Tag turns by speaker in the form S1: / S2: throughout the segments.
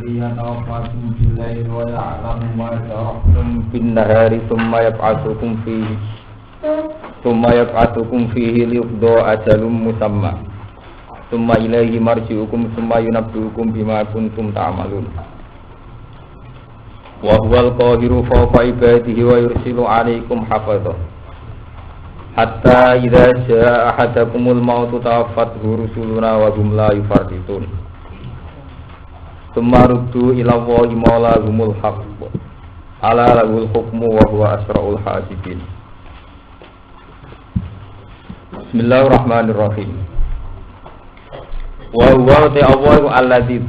S1: الذي يتوفاكم بالليل ويعلم ما جرحتم بالنهار ثم يبعثكم فيه ليقضى أجل مسمى ثم إليه مرجعكم ثم ينبئكم بما كنتم تعملون وهو القاهر فوق عباده ويرسل عليكم حفظه حتى إذا جاء أحدكم الموت توفته رسلنا وهم لا يفرطون ثم ردوا إلى الله مولاهم الحق ألا له الحكم وهو أسرع الحاسبين. Bismillahirrahmanirrahim. Wa huwa ta'awwal alladzi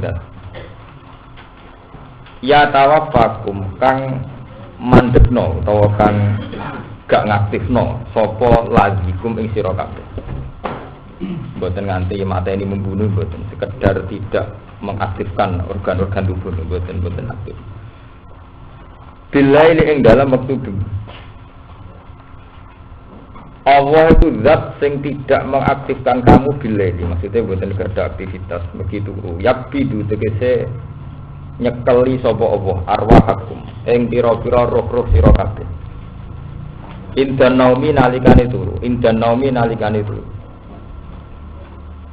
S1: ya tawaffakum kang mandekno utawa kang gak ngaktifno sapa lazikum ing sira kabeh. Mboten nganti mateni membunuh, mboten, sekedar tidak mengaktifkan organ-organ tubuh, mboten aktif. Billaili ing dalam waktu bengi. Allah itu zat sing tidak mengaktifkan kamu billaili, maksudnya mboten kerja aktivitas begitu. Yabidu tegese nyekeli sapa Allah arwahakum ing pira-pira roh-roh sira kabeh. Indan naumi nalikane turu.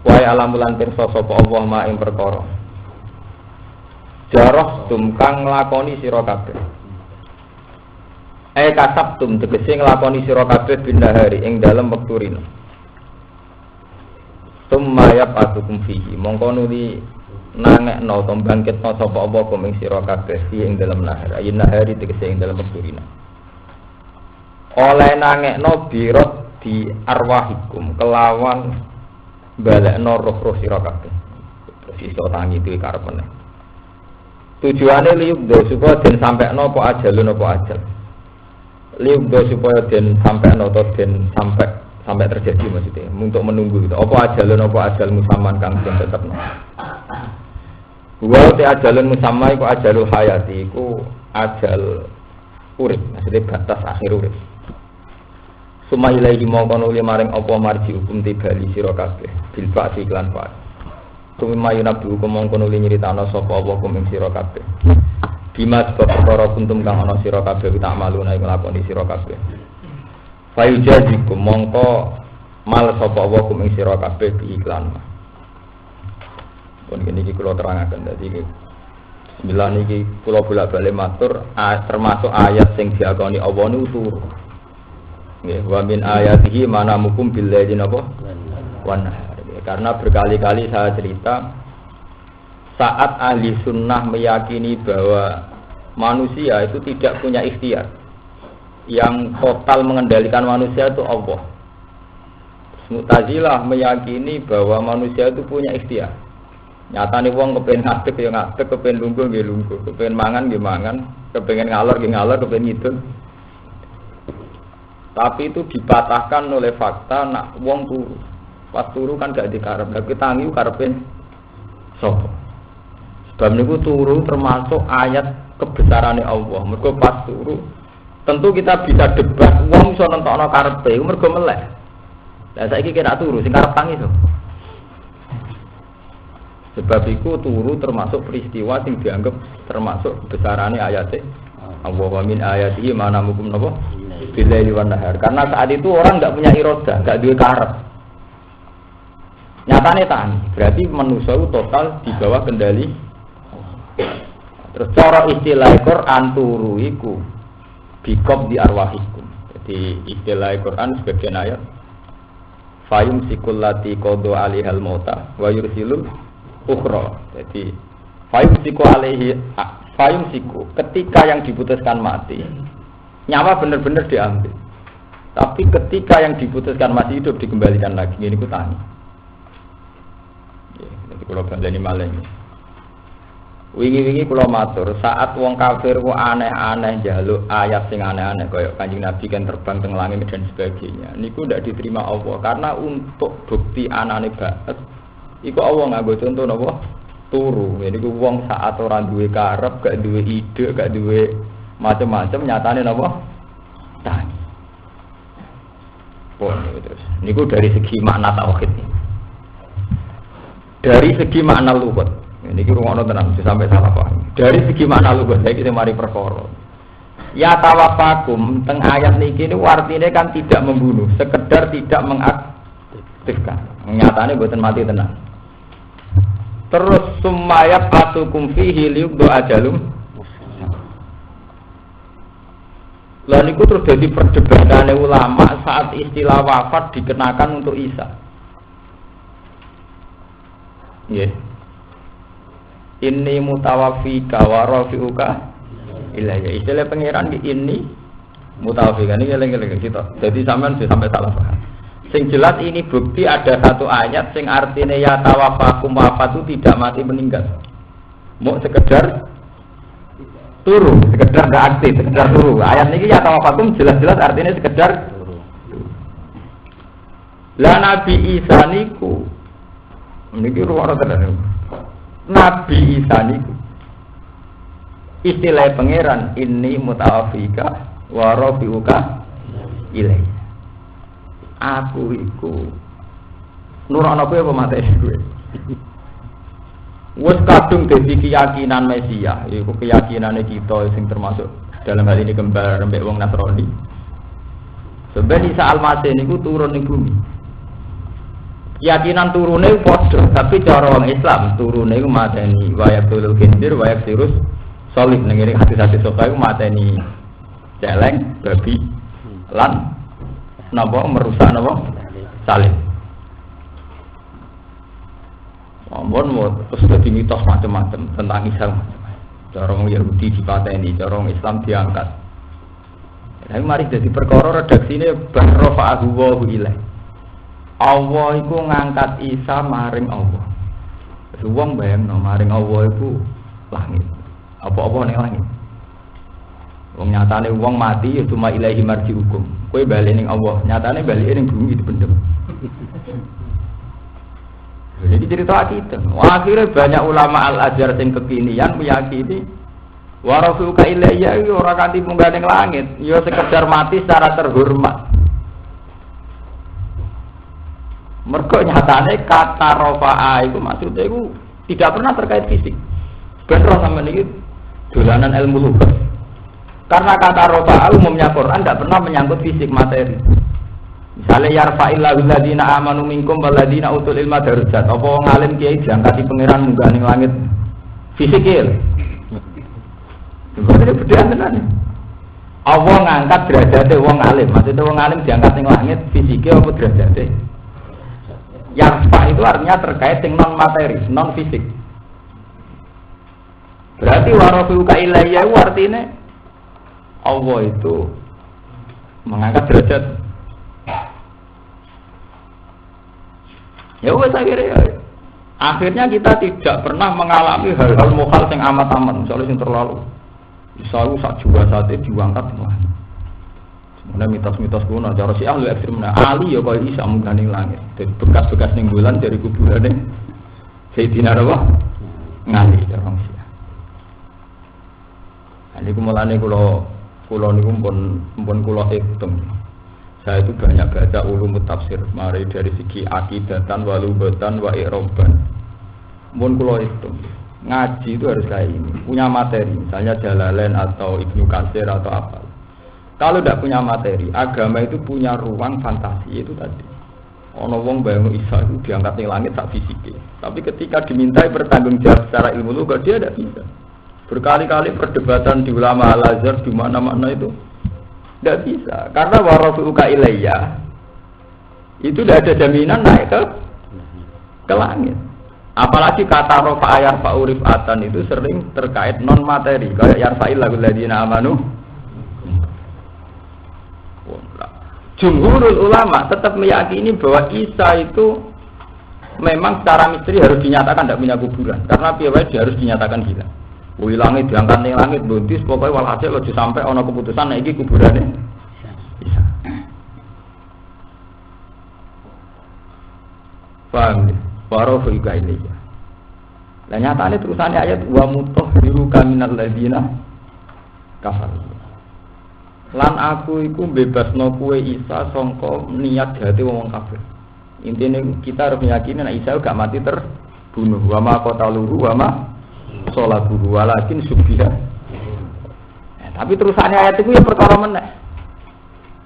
S1: Wae alamulan pirsa sapa Allah ma ing perkara. Jarah kang nglakoni sira kabeh. Kasabtum tegese nglakoni sira kabeh binahari ing dalem wektu rina. Summa yab'atukum fihi. Mongko nuli nangekno to bangkitno sapa Allah kuming sira kabeh ing dalem nahar. Ayin nahari tegese ing dalem wektu rina. Oleh nangekno birot di arwahikum kelawan balekno roh-roh sira kabeh. Terus iso tangi duwe karepane. Tujuane liyubdo supaya den sampekno apa ajalun apa ajal. Liyubdo supaya den sampekno atau den sampai terjadi maksudnya untuk menunggu gitu. Apa ajalun apa ajal musamman kang den tetepno. Wa te ajalun musamma iku ajalul hayati iku ajal urip, maksudnya batas akhir urip. Suma ilaihi mongko nuli maring apa marji hukum tibali sira kabeh bil fa'ti lan fa. Suma yunabi hukum mongko nuli nyritano sapa apa hukum sira kabeh. Bima sebab perkara kuntum kang ana sira kabeh tak maluna ing nglakoni sira kabeh. Fayujazikum mongko mal sapa hukum sira kabeh bi iklan. Pun iki kula terangaken dadi bismillah niki kula bolak-balik matur termasuk ayat sing diakoni Allah niku turu. Nggih, wa min ayatihi manamukum billaili napa? Wan nahar. Karena berkali-kali saya cerita saat ahli sunnah meyakini bahwa manusia itu tidak punya ikhtiar, yang total mengendalikan manusia itu Allah. Mu'tazilah meyakini bahwa manusia itu punya ikhtiar. Nyatane wong kepengin ngadeg ya ngadeg, kepengin lungguh nggih lungguh, kepengin mangan nggih mangan, kepengin ngalor nggih ngalor, kepengin ngidul. Tapi itu dipatahkan oleh fakta nak wong turu. Pas turu kan gak dikarep, lha tangi karepe sapa? Sebab niku turu termasuk ayat kebesarane Allah. Mergo pas turu tentu kita bisa debat wong iso nentokno karepe mergo melek. Lah saiki kira turu sing karep tangi to. Sebab iku turu termasuk peristiwa sing dianggap termasuk besarane ayate Allah wa min ayatihi manamukum napa? Billaili wan nahar. Karena saat itu orang enggak punya iroda, enggak duwe karep. Nyatane tangi. Berarti manusia itu total di bawah kendali. Terus cara istilah Quran turu iku bikob di arwahikum. Jadi istilah Quran sebagian ayat fayum sikul lati qadu alihal mauta wa yursilul ukhra. Jadi fayum siku ketika yang diputuskan mati nyawa benar-benar diambil, tapi ketika yang diputuskan masih hidup dikembalikan lagi. Ini ku tani. Jadi kalau bandani malah ini. Wingi-wingi kula matur, saat wong kafir ku aneh-aneh njaluk ayat sing aneh-aneh kaya Kanjeng Nabi kan terbang teng langit dan sebagainya. Niku ndak diterima Allah karena untuk bukti anane baet iku Allah nganggo contoh napa? Turu. Niku wong saat ora duwe karep, gak duwe ide, gak duwe macam-macam nyatane napa? Tani. Pun terus. Niku dari segi makna tauhid. Dari segi makna lugat. Ini ki rungokno tenan sampai salah paham. Dari segi makna lugat saiki sing mari perkara. Ya tawafakum teng ayat niki niku artine kan tidak membunuh, sekedar tidak mengaktifkan. Nyatane mboten mati tenan. Terus sumayat atukum fihi liuqdu ajalum. Lah niku terus jadi perdebatan ulama saat istilah wafat dikenakan untuk Isa. Nggih. Inni mutawaffika wa rafi'uka ilayya. Istilah pangeran ini mutawaffika ini eling-eling kita. Jadi sampean sampai salah paham. Sing jelas ini bukti ada satu ayat sing artinya ya tawafakum wafat itu tidak mati meninggal. Mau sekedar turu, sekedar tidak aktif, sekedar turu. Ayat ini ya tawafakum jelas-jelas artinya sekedar turu. Lah Nabi Isa niku niki ruwara tenan. Nabi Isa niku istilah pangeran ini mutawafika wa rafiuka ilai. Aku iku nurono kowe apa mateni kowe. Wes kadung dadi keyakinan Mesia, iku keyakinane kita sing termasuk dalam hal ini kembar mbek wong Nasrani. Sebenarnya Isa Al-Masih niku turun ning bumi. Keyakinan turune padha, tapi cara wong Islam turune iku mateni wayak tulul khindir wayak sirus solih ning ngene hati-hati soka iku mateni celeng, babi, lan napa merusak napa salib. Ampun terus dadi mitos macam-macam tentang Isa. Cara wong Yahudi dipateni, cara wong Islam diangkat. Tapi mari dadi perkara redaksine barrafa'ahu wa ilaih. Allah iku ngangkat Isa maring Allah. Wong bayangno maring Allah iku langit. Apa-apa ning langit. Wong nyatane wong mati ya cuma ilahi marji hukum. Kowe bali ning Allah, nyatane bali ning bumi dipendem. Jadi cerita kita. Akhirnya banyak ulama Al-Azhar sing kekinian meyakini warafuka ilayya ora kanthi munggah ning langit, ya sekedar mati secara terhormat. Mergo nyatane kata rafa'a itu maksudnya itu tidak pernah terkait fisik. Ben roh sampeyan iki dolanan ilmu lughat. Karena kata rafa'a umumnya Quran tidak pernah menyangkut fisik materi. Misalnya yarfa'illahu alladziina aamanu minkum walladziina utul ilma darajat. Apa wong alim kiai diangkati pangeran munggah ning langit fisik ya. Sebenarnya beda tenan. Allah ngangkat derajate wong alim. Maksudnya wong alim diangkat ning langit fisiknya apa derajate? Yarfa itu artinya terkait dengan non materi, non fisik. Berarti warafiuka ilayya itu artinya Allah itu mengangkat derajat. Ya wes akhirnya kita tidak pernah mengalami hal-hal mukhal yang amat-amat, misalnya yang terlalu misalnya sak juga sate diangkat semua. Sebenarnya mitos-mitos kuno, cara si ahli ekstrim, Ali ya kau Isa munggah ning langit, dari bekas-bekas ning bulan dari kuburannya Sayyidina Rawa ngali orang Sia. Ini kumulane kulo niku pun kulo hitung. Saya itu banyak baca ulumut tafsir, mari dari segi akidatan, walubatan, wa i'roban. Mun kulo itu ngaji itu harus kayak ini, punya materi, misalnya Jalalain atau Ibnu Katsir atau apa. Kalau tidak punya materi, agama itu punya ruang fantasi itu tadi. Ono wong bayang Isa itu diangkat di langit sak fisiknya. Tapi ketika dimintai bertanggung jawab secara ilmu lughat dia tidak bisa. Berkali-kali perdebatan di ulama Al-Azhar di mana-mana itu tidak bisa, karena warafuka ilayya itu tidak ada jaminan naik ke langit. Apalagi kata rofa ayat fa'urifatan itu sering terkait non materi, kayak yarfa'il alladziina amanu. Jumhurul ulama tetap meyakini bahwa Isa itu memang secara misteri harus dinyatakan tidak punya kuburan, karena piye dia harus dinyatakan gila. Wih langit diangkat ning langit buntis pokoknya walhasil aja sampai ana keputusan nek iki kuburane bisa. Paham? Baru fuika ini ya. Lah nyatane terusane ayat wa mutahhiruka minal ladzina kafar. Lan aku iku bebasno kowe Isa sangka niat hati wong kafir. Intine kita harus meyakini nek Isa gak mati bunuh, wa ma qataluhu wa ma sholabuhu walakin subbiha. Tapi terusannya ayat itu ya perkara meneh.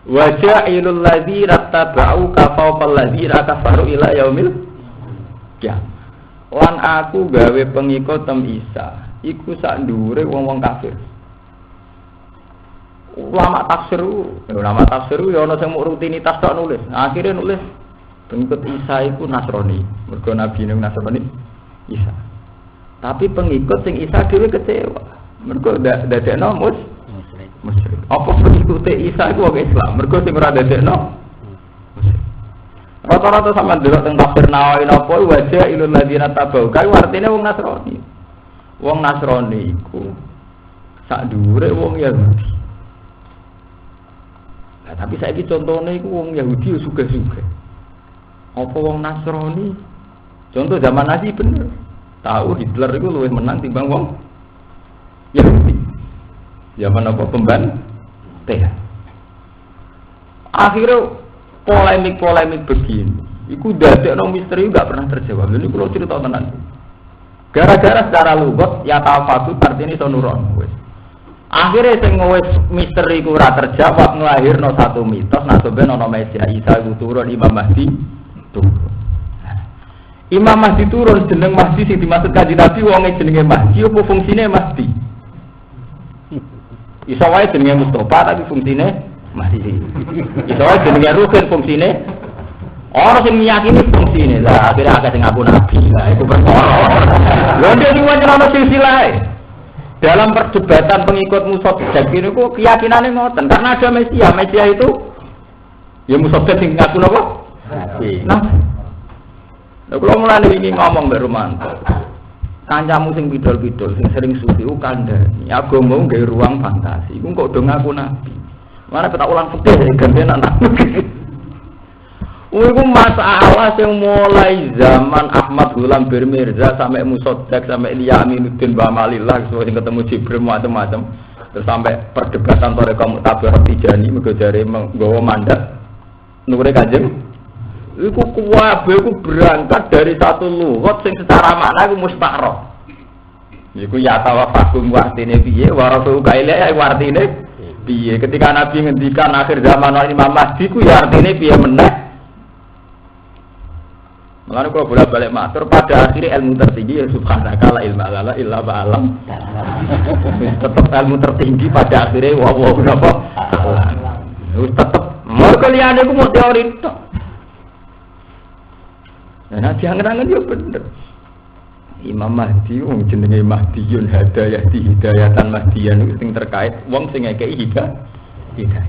S1: Wa ja'ilul ladzina tabau kafawqal ladzina kafaru ila yaumil qiyamah. Lan aku gawe pengikut Isa, iku sak ndure wong-wong kafir. Ulama tafsir ya ana sing mung rutinitas tok nulis. Akhire nulis pengikut Isa iku Nasrani. Mergo nabi ning Nasrani Isa. Tapi pengikut sing Isa dhewe kecewa. Mergo dadekno musyrik. Apa pengikut Isa iku wong Islam? Mergo sing ora dadekno musyrik. Rata-rata sampeyan delok teng tafsir Nawawi napa wajah ilul ladina tabau. Kae artine wong Nasrani. Wong Nasrani iku sak dhuwure wong Yahudi. Nah, tapi saiki contone iku wong Yahudi sugih-sugih. Apa wong Nasrani? Contoh zaman Nabi bener. Tahu Hitler iku luwih menang timbang wong Yahudi. Zaman apa pembantai. Akhirnya polemik begini, itu dadekno misteri nggak pernah terjawab. Ini kalau cerita tenan. Gara-gara secara lugat ya tafatu artinya iso nuron. Akhirnya sing wis misteri ku ora terjawab nglahirno satu mitos nasoben ana Mesia Isa iku turun Imam Mahdi turun. Imam Mahdi turun jeneng Mahdi sing dimaksud kanjeng Nabi wonge jenenge Mahdi apa fungsine Mahdi? Iso wae jenenge Mustofa tapi fungsine Mahdi. Iso wae jenenge Ruhin fungsine ora sing meyakini fungsine. Lah akhire akeh sing ngaku nabi. Lah iku perkara. Lha iki wancana silsilah. Dalam perdebatan pengikut Musaddaq niku keyakinane ngoten karena ada Mesia itu ya Musaddaq sing ngaku napa? Nabi. Nah. Lha kula mulane wingi ngomong mbek Romanto. Kancamu sing pidol-pidol sing sering suci ku kandhani. Agama nggawe ruang fantasi. Iku kok do ngaku nabi. Mana kita ulang fikih gantian anak. Iku masalah yang mulai zaman Ahmad Ghulam Bir Mirza sampai Musaddaq sampai Ilya Aminuddin Bamalillah sing ketemu Jibril macam-macam terus sampai perdebatan Thariqah Mu'tabarat Tijani mergo jare nggawa mandat nure Kanjeng. Iku kuwabe iku berangkat dari satu lughat sing secara makna iku mustaqrah. Iku ya tawafakum artine piye wa rasul kaile artine piye ketika Nabi ngendikan akhir zaman Imam Mahdi ku ya artine piye meneh. Mulane kula bolak-balik matur pada akhirnya ilmu tertinggi ya subhanaka la ilma lana illa ba'alam. Tetap ilmu tertinggi pada akhirnya wa napa? Wis tetep mergo liyane ku mau teori tok. Nah, jangan-jangan dia bener. Imam Mahdi, wong jenenge Mahdiyun Hadayah di Hidayatan Mahdiyan itu sing terkait wong sing ngekeki hidayah.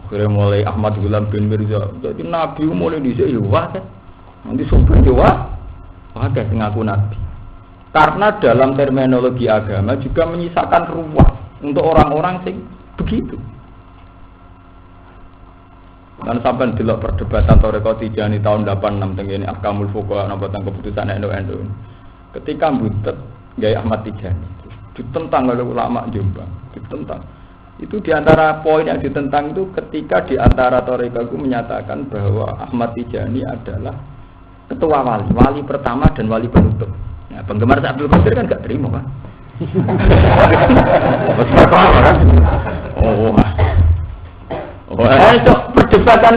S1: Akhirnya mulai Ahmad Ghulam bin Mirza, jadi Nabi mulai dhisik ya wae. Nanti sumber ya wae sing ngaku Nabi. Karena dalam terminologi agama juga menyisakan ruang untuk orang-orang sing begitu. Kan sampai delok perdebatan Thariqah Tijani tahun 86 teng ngene Ahkamul Fuqaha napa teng keputusan NU. Ketika mbutet Kyai Ahmad Tijani ditentang oleh ulama Jombang, ditentang. Itu diantara poin yang ditentang itu ketika diantara Thariqah itu menyatakan bahwa Ahmad Tijani adalah ketua wali pertama dan wali penutup. Nah, penggemar Abdul Qadir kan gak terima kan? Kan?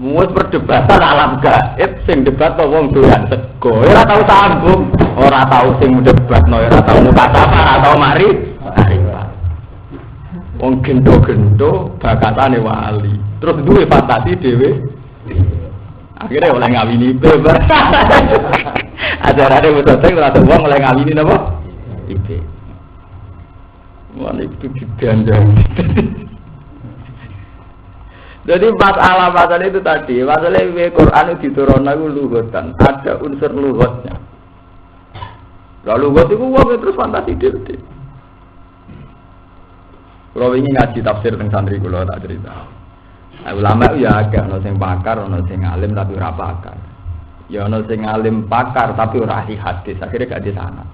S1: Perdebatan alam gaib sing debat wong doyan sego. Ora tau sambung, ora tau sing debatno, ora tau mukatafah, ora tau mari. Wong gendo-gendo bakatane wali. Terus duwe fantasi dhewe. Akhirnya oleh ngawini beber. Ajarane Musaddaq ora tau wong oleh ngawini napa? Ibe. Wali itu digandani. Jadi masalah itu tadi, masalah Quran itu diturunkan itu lughatan, ada unsur lughatnya. Kalau lughat itu wong terus fantasi dhewe. Kalau ingin ngaji tafsir teng santri kula tak cerita. Ulama ya agak ono sing pakar, ono sing alim tapi ora pakar. Ya ono sing alim pakar tapi ora ahli hadis, akhirnya gak di sana.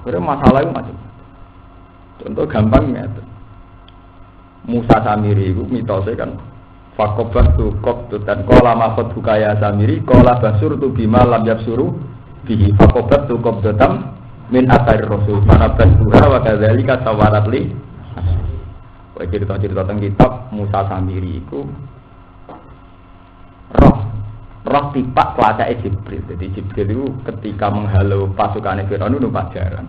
S1: Akhirnya masalah itu macam. Contoh gampang ngeten. Musa Samiri itu mitosnya kan Fakobat tu kok tu dan kola makot bukaya samiri kola basur tu bima lam yabsuru bihi fakobat tu kok datam min atar rasul para basura wa kadzalika tawarat li cerita tentang kitab Musa Samiri itu roh tipak pelacak Jibril. Jadi Jibril itu ketika menghalau pasukan Firaun numpak jaran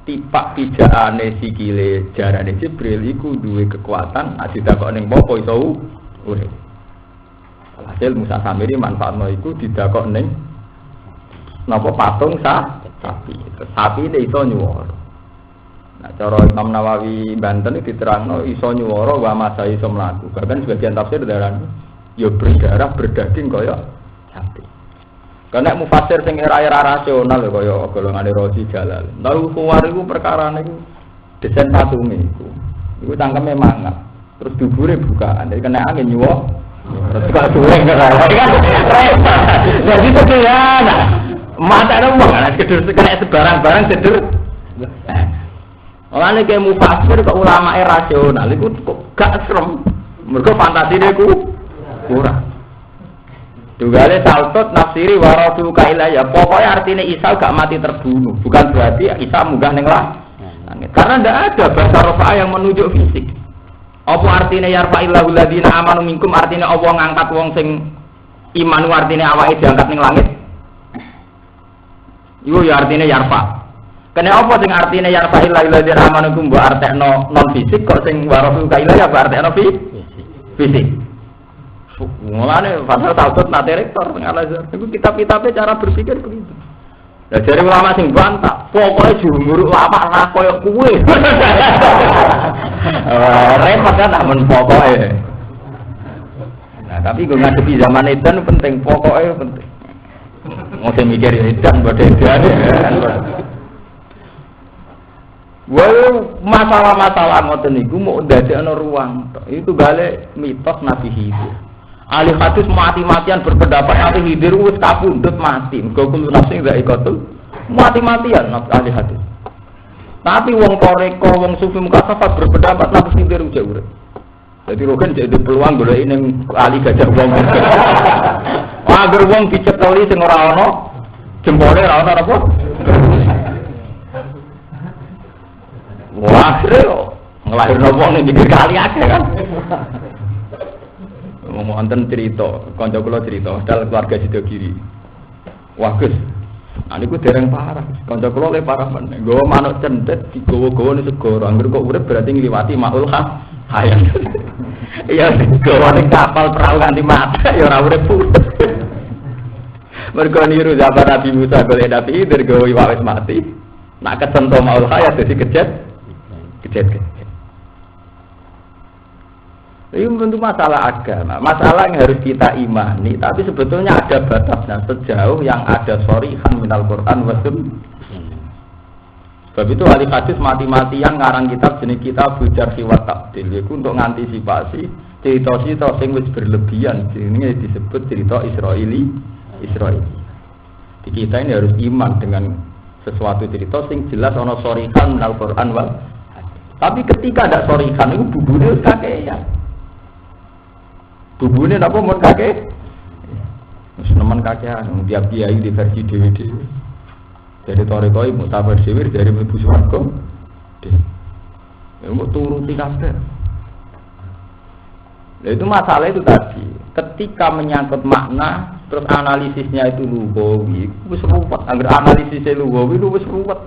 S1: tipak pijakane sikile jarane Jibril iku duwe kekuatan adidakok ning apa iso urip. Hasil Musa Samiri manfaatno iku didakok ning napa patung sapi. Sapi iki iso nyuwara. Nah, cara Imam Nawawi Banten itu diterangno iso nyuwara wa masa iso mlaku. Bahkan sebagian tafsir darani ya berdarah berdaging kaya sapi. Karena mufassir sing era-era rasional kaya golongane Rozi Jalal. Lalu kuwar iku perkarane iku desain patunge iku. Iku cangkeme mangap. Terus dubure bukaan. Jadi kena angin nyuwah. Terus gak dureng kan. Jadi sederhana. Mata wong ana kedur kena sebarang-barang sedur. Olane ke mufassir kok ulama rasional iku kok gak serem. Mergo fantasine ku kurang. Dugale saltot nafsiri waradu kailaya. Pokoknya artinya Isa gak mati terbunuh. Bukan berarti Isa munggah ning langit. Karena ndak ada bahasa rofa yang menunjuk fisik. Apa artinya yarfa'illahu alladziina amanu minkum artinya Allah ngangkat wong sing iman artinya awake diangkat ning langit. Iku ya artinya yarfa. Kene apa sing artinya yarfa'illahu alladziina amanu minkum mbok artekno non fisik kok sing waradu kailaya mbok artekno fisik. Mulane pasal tautut nate rektor teng Al-Azhar. Iku kitab-kitabe cara berpikir begitu. Lah jare ulama sing bantah, pokoke jumhur ulama ra koyo kuwe. Repot kan amun pokoke. Nah, tapi gue ngadepi zaman edan penting, pokoke penting. Ngose mikir edan bodhe edan. Masalah-masalah ngoten niku mau ndadekno ruang. Itu balik mitos Nabi Khidir. Ahli hadis mati-matian berpendapat Nabi Khidir wis kapundhut mati. Mergo kulo nafsi gak ikotul mati-matian ahli hadis. Tapi wong toreko, wong sufi mukasafat berpendapat Nabi Khidir ujek urip. Jadi rogen jadi peluang golek ning ahli gajah wong. Agar wong dicetoli sing ora ana jempole ora ana apa? Wah, ngelahirno wong ning pinggir kali akeh kan. Wonten cerita, kanca kula cerita, dal keluarga Sidogiri. Wah, Gus. Niku dereng parah. Kanca kula le parah men. Nggawa manuk cendet digawa-gawa ning segara. Angger kok urip berarti ngliwati maul hayat. Ya gawa ning kapal perahu nganti mati ya ora urip. Mergo niru zaman Nabi Musa golek Nabi Khidir gawa iwak wis mati. Nak kecentok maul hayat dadi kejet. Ini tentu masalah agama, masalah yang harus kita imani. Tapi sebetulnya ada batasnya sejauh yang ada shorihan minal Quran wa sunnah. Sebab itu ahli hadis mati-matian ngarang kitab jenis kitab Bujar Siwat Takdil. Itu untuk mengantisipasi cerita-cerita yang berlebihan. Ini disebut cerita Israeli. Di kita ini harus iman dengan sesuatu cerita yang jelas ono shorihan minal Quran wa. Tapi ketika ada shorihan itu bubune kakean. Bubune napa mun kakek? Wis nemen kakean, tiap kiai di versi DVD. Jadi torikoi mutabar dhewe dari mlebu swarga. Ya mau turuti kabeh. Nah, itu masalah itu tadi. Ketika menyangkut makna, terus analisisnya itu lughawi, wis ruwet. Angger analisisnya lughawi itu wis ruwet.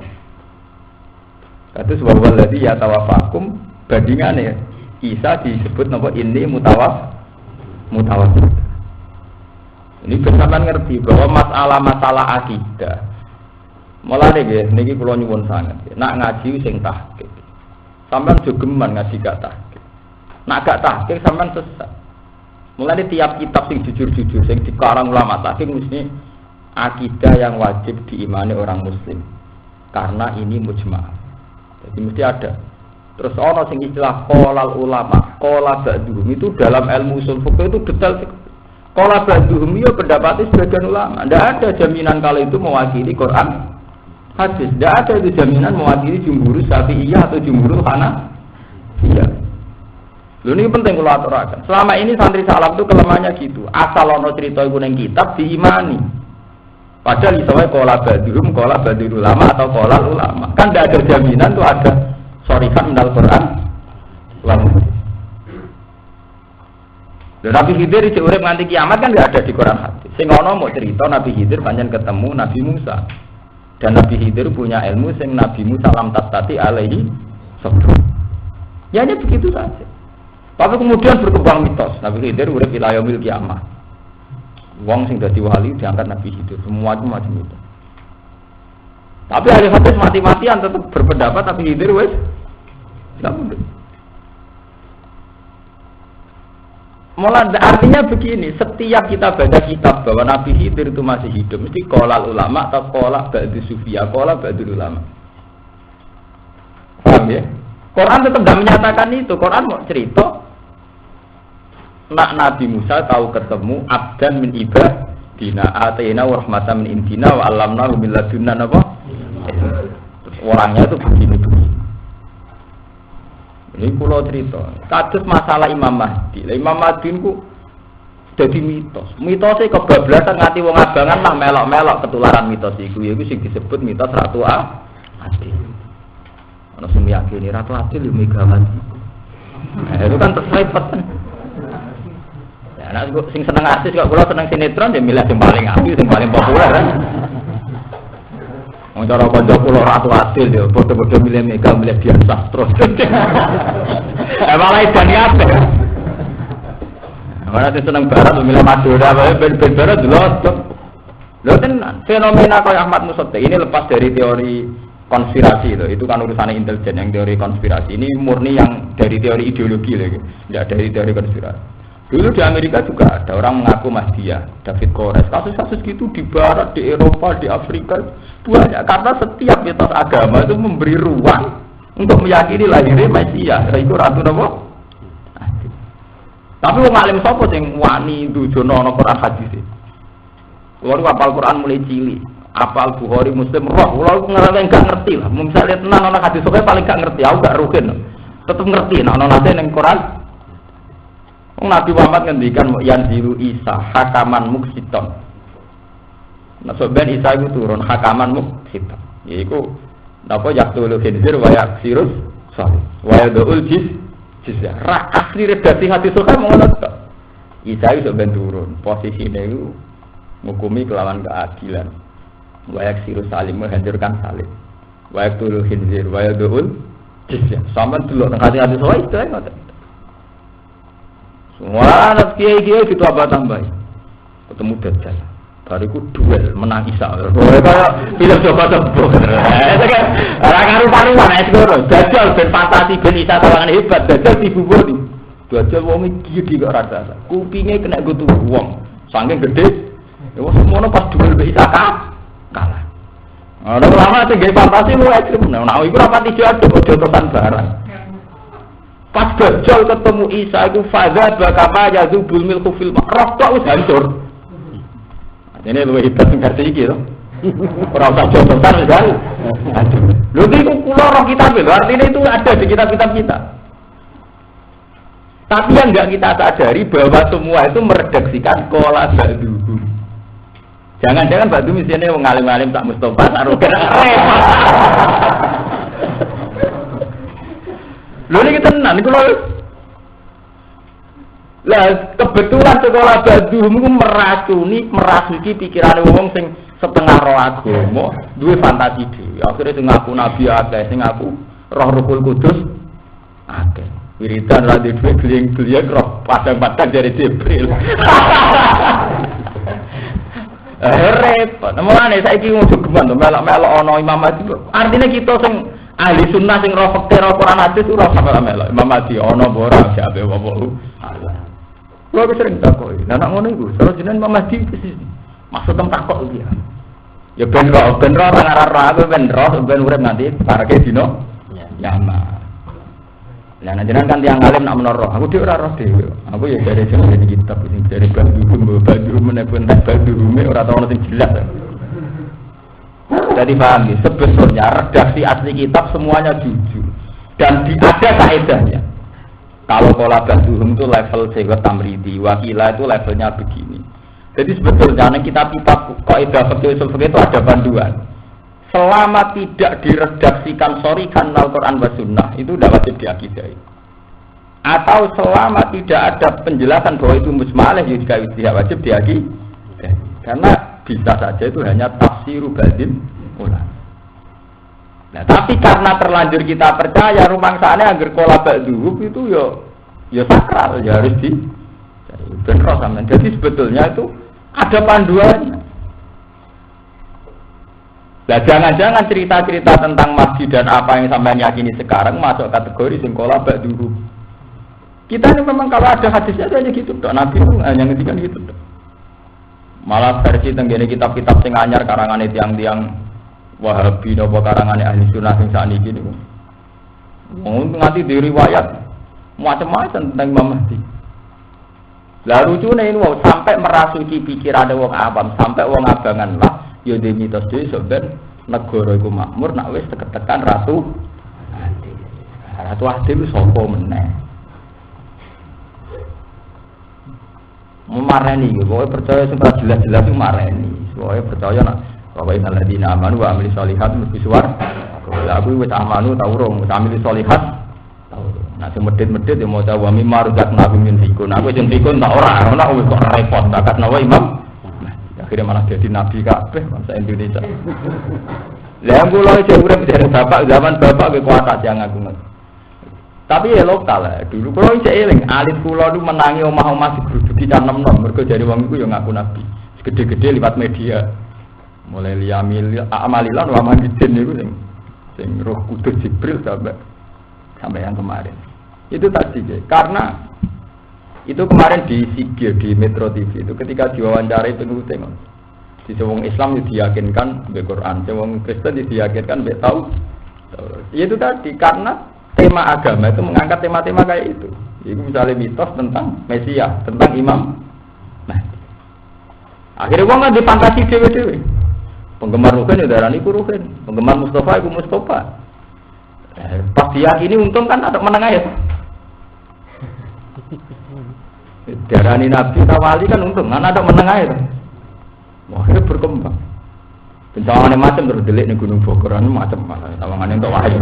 S1: Kados bahwa ladzi ya tawafakum bandingane Isa disebut napa ini mutawatir. Ini bersama ngerti bahwa masalah akidah. Mulane nggih niki kula nyuwun sanget. Nak ngaji sing tahqiq. Sampeyan jogeman ngaji gak tahqiq. Nak gak tahqiq sampeyan sesat. Mulane tiap kitab sing jujur-jujur sing dikarang ulama tahqiq mesti akidah yang wajib diimani orang muslim. Karena ini mujma'. Jadi mesti ada. Terus ono sing istilah qolal ulama, qola ba'duhum itu dalam ilmu usul fikih itu detail. Qola ba'duhum ya pendapat sebagian ulama. Tidak ada jaminan kalau itu mewakili Quran, hadis. Tidak ada itu jaminan mewakili jumhur Syafi'iyah atau jumhur Hanafiyah. Lho ini penting kalau aturakan. Selama ini santri salaf itu kelemahannya gitu. Asal ono cerita iku ning kitab diimani. Padahal isowai kola badul ulama atau kola ulama. Kan tidak ada jaminan tuh ada sorifan minal Quran. Dan Nabi Khidir di urip nganti kiamat kan tidak ada di Quran hadis. Sing ono mau cerita Nabi Khidir pancen ketemu Nabi Musa. Dan Nabi Khidir punya ilmu sing Nabi Musa lam tastati alaihi sabr. Ya hanya begitu saja. Tapi kemudian berkembang mitos Nabi Khidir urip ila yaumil kiamah. Wong sing dadi wali diangkat Nabi Khidir, semua itu macam itu. Tapi ahli hadis mati-matian tetap berpendapat Nabi Khidir wis enggak mungkin. Malah artinya begini, setiap kita baca kitab bahwa Nabi Khidir itu masih hidup, mesti qala ulama atau qala ba'du sufia, qala ba'du ulama. Paham ya? Quran tetap tidak menyatakan itu. Quran mau cerita nak Nabi Musa tahu ketemu abdan min ibadina atayna wa rahmatan min indina wa 'allamnahu min ladunna apa? Orangnya itu begini. Ini pulau cerita. Kados masalah Imam Mahdi. Imam Mahdi ku dadi mitos. Mitosnya kebablasan nganti wong abangan lah melok-melok ketularan mitos iku. Iku sing disebut mitos Ratu Adil. Ana sing yakini Ratu Adil yo Megawati. Itu kan terselipet. Nah, sing seneng artis kok kula seneng sinetron ya milih sing paling apik, sing paling populer kan. Wong cara kanca kula Ratu Adil ya padha-padha milih Mega, milih Dian Sastro. Malah edan kabeh. Ora seneng barat milih Madura wae ben barat delok. Lho tenan fenomena kaya Ahmad Musotte ini lepas dari teori konspirasi loh. Itu kan urusannya intelijen yang teori konspirasi. Ini murni yang dari teori ideologi lagi. Enggak dari teori konspirasi. Dulu di Amerika juga ada orang mengaku Mahdia, David Koresh. Kasus-kasus gitu di Barat, di Eropa, di Afrika banyak. Karena setiap mitos agama itu memberi ruang untuk meyakini lahirnya Mesias. Itu Ratu Napa? Tapi wong alim sapa sing wani dujono ana Quran hadis. Kulo apal Quran mulai cilik, apal Bukhari Muslim roh. Kulo enggak ngerti lah. Misalnya tenan ana hadis sok paling gak ngerti, aku gak rugen. Tetep ngerti nek ana nate ning Quran. Nabi Muhammad ngendikan yanzilu Isa hakaman muksiton. Nah sebenarnya Isa itu turun hakaman muksiton. Yaitu napa yaqtul khinzir wa yaksirus salih. Wa yadul jizya. Asli redaksi hadis sahih ngono tok. Isa itu ben turun. Posisine itu ngukumi kelawan keadilan. Wa yaksirus salim menghancurkan salib. Wa yaqtul khinzir wa yadul jizya. Sama delok nang hadis sahih itu ngoten. Wah, anak kiai-kiai gitu apa tambah? Ketemu Dajjal. Bariku duel menang Isa. Kayak film coba tebuk. Ora karu-karuan es ngono. Dajjal ben fantasi ben Isa tawangan hebat. Dajjal dibubur. Dajjal wong iki gede kok rasa. Kupinge kena gutu wong. Saking gede. Ya wis semono pas duel be Isa kalah. Ana lama sing gawe fantasi lu ekstrem. Nah, iku ora pati jatuh aja terusan barang. Pas Dajjal ketemu Isa itu fadzab kama yazubul milku fil roh kok wis hancur. Ini luwih hebat ngerti iki to. Ora usah contohan wis hancur. Lho iki kula roh kitab lho, artinya itu ada di kitab-kitab kita. Tapi yang enggak kita sadari bahwa semua itu meredaksikan qala ba'duhu. Jangan-jangan ba'du misalnya wong alim-alim tak Mustofa taruhkan. Lho niki tenan niku lho. Lah kebetulan sekolah badhum iku merasuki pikirane wong sing setengah roh agama, duwe fantasi dhewe. Akhire sing ngaku nabi akeh, sing ngaku roh Ruhul Kudus akeh. Wiridan ra dhewe gliyeng-gliyeng roh padang-padang dari Jibril. Repot. Mulane saiki ngono geman to melok-melok ana Imam Mahdi. Artinya kita sing ahli sunnah sing roh fakir Quran hadis ora sampe melok Imam Mahdi ana apa ora jabe apa Allah. Lha wis sering takoki. Lah nek ngono iku, cara jenengan Imam Mahdi maksud takok iki. Ya ben roh ora ngarah ben roh ben urip nanti parake dino nyama. Lah nek jenengan kan tiyang alim nak menoro, aku dhewe ora roh dhewe. Aku ya dari jenenge kitab sing dari baju menepun tak baju ora tau ono sing jelas. Jadi paham ya, sebetulnya redaksi asli kitab semuanya jujur dan ada kaedahnya. Kalau pola ba'duhum itu level sehingga tamridi, wakilah itu levelnya begini. Jadi sebetulnya kitab-kitab kaidah fikih usul fikih itu ada panduan. Selama tidak diredaksikan shorihan Al-Quran wa Sunnah itu tidak wajib diakidai. Atau selama tidak ada penjelasan bahwa itu musmaleh juga tidak wajib diakidai. Karena bisa saja itu hanya tafsiru badin ulama. Nah, tapi karena terlanjur kita percaya rumangsane angger kola ba'duhum itu ya sakral, ya harus di benro sampean. Jadi sebetulnya itu ada panduannya. Nah, jangan-jangan cerita-cerita tentang masjid dan apa yang sampean yakini sekarang masuk kategori sing kola ba'duhum. Kita ini memang kalau ada hadisnya itu hanya gitu, Nabi itu hanya ngedikan gitu. Malah versi tenggene kitab-kitab sing anyar karangane tiang-tiang Wahabi napa karangane ahli sunnah sing sakniki niku. Wong nganti diriwayat macam-macam tentang Imam Mahdi. Lah lucune ini sampai merasuki pikiran wong awam, sampai wong abangan lah ya de mitos dhewe sampeyan negara iku makmur nak wis tekan Ratu Adil. Ratu Adil sapa meneh? Memareni, pokoke percaya sing jelas-jelas itu mareni. Pokoke percaya nak bahwa innal ladzina amanu wa amilus sholihat mesti suwar. Lah aku wis amanu ta urung, wis amilus sholihat. Nah sing medhit-medhit ya maca wa mimma razaqnakum min fikun. Aku sing fikun tak ora wis kok repot bakat nawa imam. Nah, akhirnya malah jadi nabi kabeh bangsa Indonesia. Lah kula iki urip dari bapak zaman bapak kekuatan yang aku. Tapi ya lokal lah. Dulu kula iki eling alit kula niku menangi omah-omah digruduki canem-nem mergo jare wong iku ya ngaku nabi. Gede-gede liwat media. Mulai liyamil amalilan wa manidin niku sing Roh Kudus Jibril sampai yang kemarin. Itu tadi karena itu kemarin di Sigir di Metro TV itu ketika diwawancarai penulis tengok. Di wong Islam itu diyakinkan be Quran, wong Kristen diyakinkan be tahu. Itu tadi karena tema agama itu mengangkat tema-tema kayak itu. Itu misalnya mitos tentang Mesias, tentang Imam. Nah, akhirnya wong kan dipantasi dewe-dewe. Penggemar Ruhin ya darani ku Ruhin, penggemar Mustafa iku Mustafa. Pas diyakini untung kan ada menengah ya. Darani Nabi Tawali kan untung, kan ada menengah ya. Wah, itu berkembang. Pencawangan macam terus delik ning Gunung Bogor macam tawangane entuk wahyu.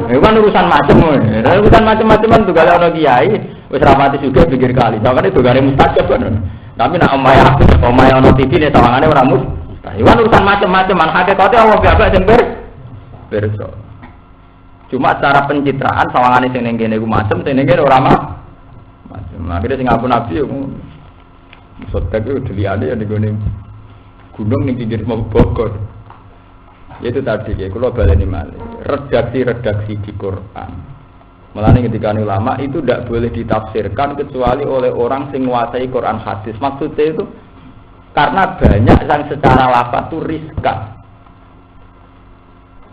S1: Itu kan urusan macam. Urusan macam-macam tuh kalau ana kiai wis rapati juga pikir kali. Soalnya dogane mustajab kan. Tapi nek omahe ana TV ne tawangane ora Iwan urusan macam-macam, hakikatnya Allah gak sing pirsa. Cuma secara pencitraan sawangane sing ning kene iku macam, sing ning kene ora macam. Akhire sing ngaku nabi yo sotek yo diliane ya ning gunung ning pinggir Bogor. Itu tadi ya kula baleni malih. Redaksi-redaksi di Quran. Mulane ketika ulama itu tidak boleh ditafsirkan kecuali oleh orang sing nguasai Quran hadis. Maksudnya itu karena banyak yang secara lafaz itu riskan.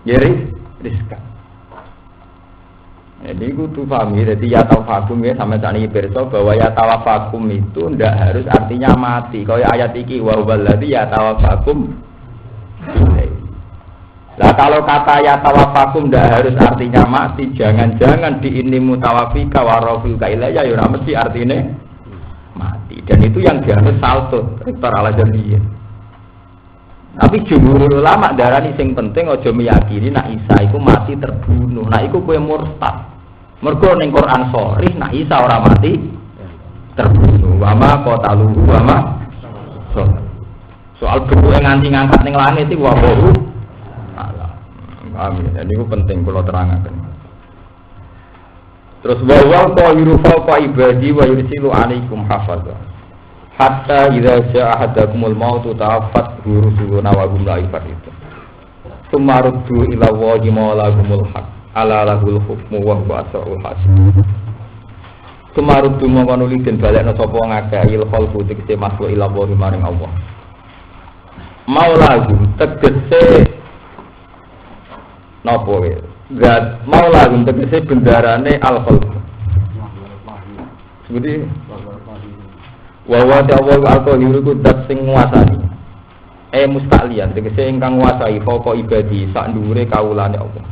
S1: Ya riskan. Jadi kudu pahami, jadi ya tawafakum ya sama cani berso bahwa ya tawafakum itu ndak harus artinya mati. Kayak ayat iki wa huwallazi ya tawafakum. Lah kalau kata ya tawafakum ndak harus artinya mati, jangan-jangan di ini mutawafika wa rafiuka ilayya ya ora mesti artine mati. Dan itu yang dianut saltut rektor Al-Azhariyyin. Tapi jumhur ulama darani sing penting aja meyakini nak Isa iku mati terbunuh. Nak iku kowe murtad. Mergo ning Quran sharih nak Isa ora mati terbunuh. Wa ma qatalu wa ma soal bentuke nganti ngangkat ning langit iki wa baru. Amin. Jadi itu penting kula terangaken. Terus bahwa qahiru fa ibadi wa yursilu alaikum hafazah. Hatta idza jaa ahadakumul mautu tawaffat rusuluna wa hum la yafarritu. Sumaruddu ila waji maulahumul haq ala lahul hukmu wa huwa asrul hasib. Sumaruddu mongko nuli den balekna sapa ngakeh il khalqu tegese makhluk ila waji maring Allah. Maulahum tegese napa wae? Zat maulahum tegese bendarane al khalq. Seperti wa ta'awwal al-qahiru kudat sing nguasani mustaqlian tegese ingkang nguasai pokok ibadi sak ndure kawulane Allah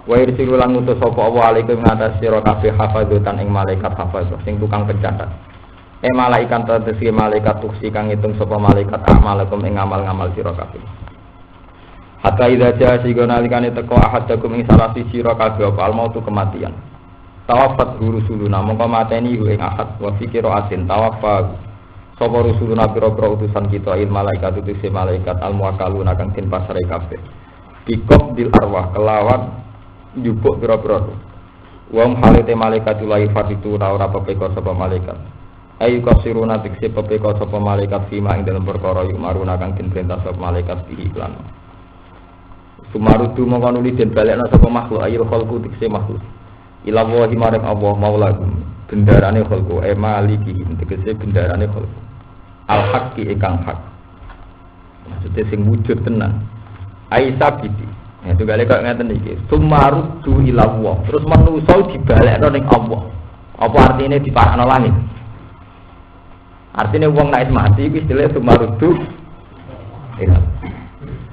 S1: Wa irsilu lan ngutus sapa Allah alaikum ngatas sira kabeh hafadzatan ing malaikat hafadzah sing tukang pencatat. Malaikat tadsi malaikat tuksi kang ngitung sapa malaikat amalakum ing amal-amal sira kabeh. Hatta idza jaa sigona likane teko ahadakum ing salah siji sira kabeh apa almautu kematian. Tawaffat rusuluna mongko mateni ing ahad wa fikira asin tawaffa sapa rusuluna pira-pira utusan kita il malaikat utusi malaikat almuwakkaluna kang den pasare kabeh. Bikop bil arwah kelawan njupuk pira-pira. Wong halite malaikat lahi fatitu ora pepeka sapa malaikat. Ayu kasiruna tikse pepeka sapa malaikat fima ing dalem perkara yumaruna kang den perintah sapa malaikat iki iklan. Sumarudu mongko nuli den balekna sapa makhluk ayu khalqu tikse makhluk. Ila wahi marang Allah maulahum bendarane khalqu maliki tegese bendarane khalqu. Al haqqi ingkang hak. Maksudnya sing wujud tenan. Aisyah biti. Itu gale kok ngeten iki. Sumarudu ila Allah. Terus manusa dibalekno ning Allah. Apa artine diparakno langit? Artinya wong nek mati iki istilah sumarudu ila.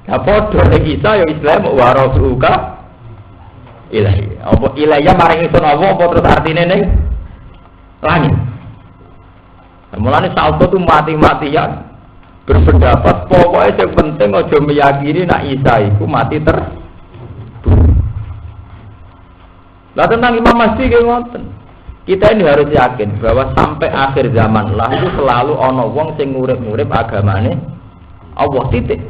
S1: Ya padha nek isa ya Islam wa rasuluka ilahi. Apa ilaya maring ingsun Allah apa terus artine ning langit. Mulane salto tu mati-matian berpendapat pokoknya yang penting aja meyakini nak Isa iku mati Lah tentang Imam Mahdi nggih ngoten. Kita ini harus yakin bahwa sampai akhir zaman lah itu selalu ana wong sing ngurip-ngurip agamane Allah titik.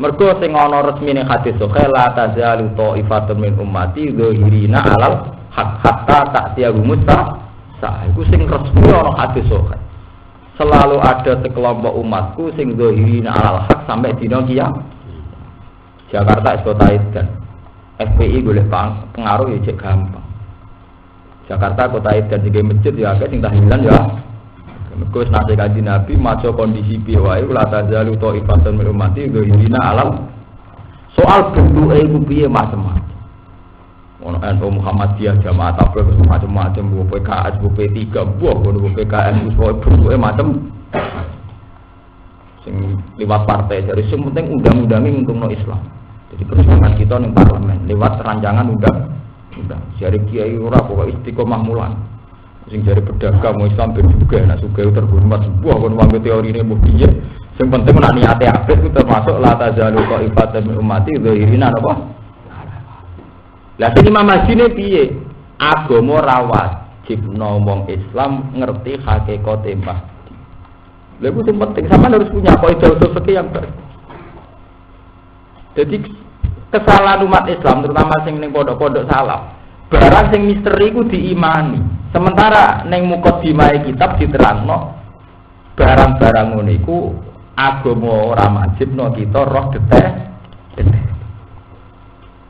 S1: Mergo sing ana resmine hadis sahih la tazalu ta'ifatun min ummati dzahirina 'alal haq hatta ta'tiyahu mustah. Iku sing resmi ana hadis sahih. Selalu ada sekelompok umatku sing dzahirina 'alal haq sampai dina kiamat. Jakarta kota edan. FPI boleh pengaruh ya cek gampang. Jakarta kota edan iki masjid ya akeh sing tahlilan ya. Mergo wis nate kanjeng Nabi maca kondisi piye wae la tazalu ta'ifatun min ummati dzahirina 'alal. Soal bentuke iku piye macam-macam. Ono NU Muhammadiyah Jamaah Tabligh macam-macam bu PKS bu P3 bu PKN bu bentuke macam sing liwat partai dari sing penting undang-undangnya nguntungno Islam. Jadi perjuangan kita ning parlemen lewat rancangan undang-undang. Jare kiai ora kok istiqomah mulan. Sing jare pedagang mau Islam ben juga nek sugih terhormat sebuah kon wong teorine mung piye. Sing penting nek niate apik ku termasuk la tazalu qaifatan min ummati dzahirina apa? Lah sing Imam Mahdi ne piye? Agama ra wajib wong Islam ngerti hakikate Mahdi. Lha iku sing penting sampean harus punya kaidah usul fikih yang baik. Jadi kesalahan umat Islam terutama sing ning pondok-pondok salaf, barang sing misteri ku diimani. Sementara ning mukadimah kitab diterangno barang-barang ngono iku agama ora wajibno kita roh detek.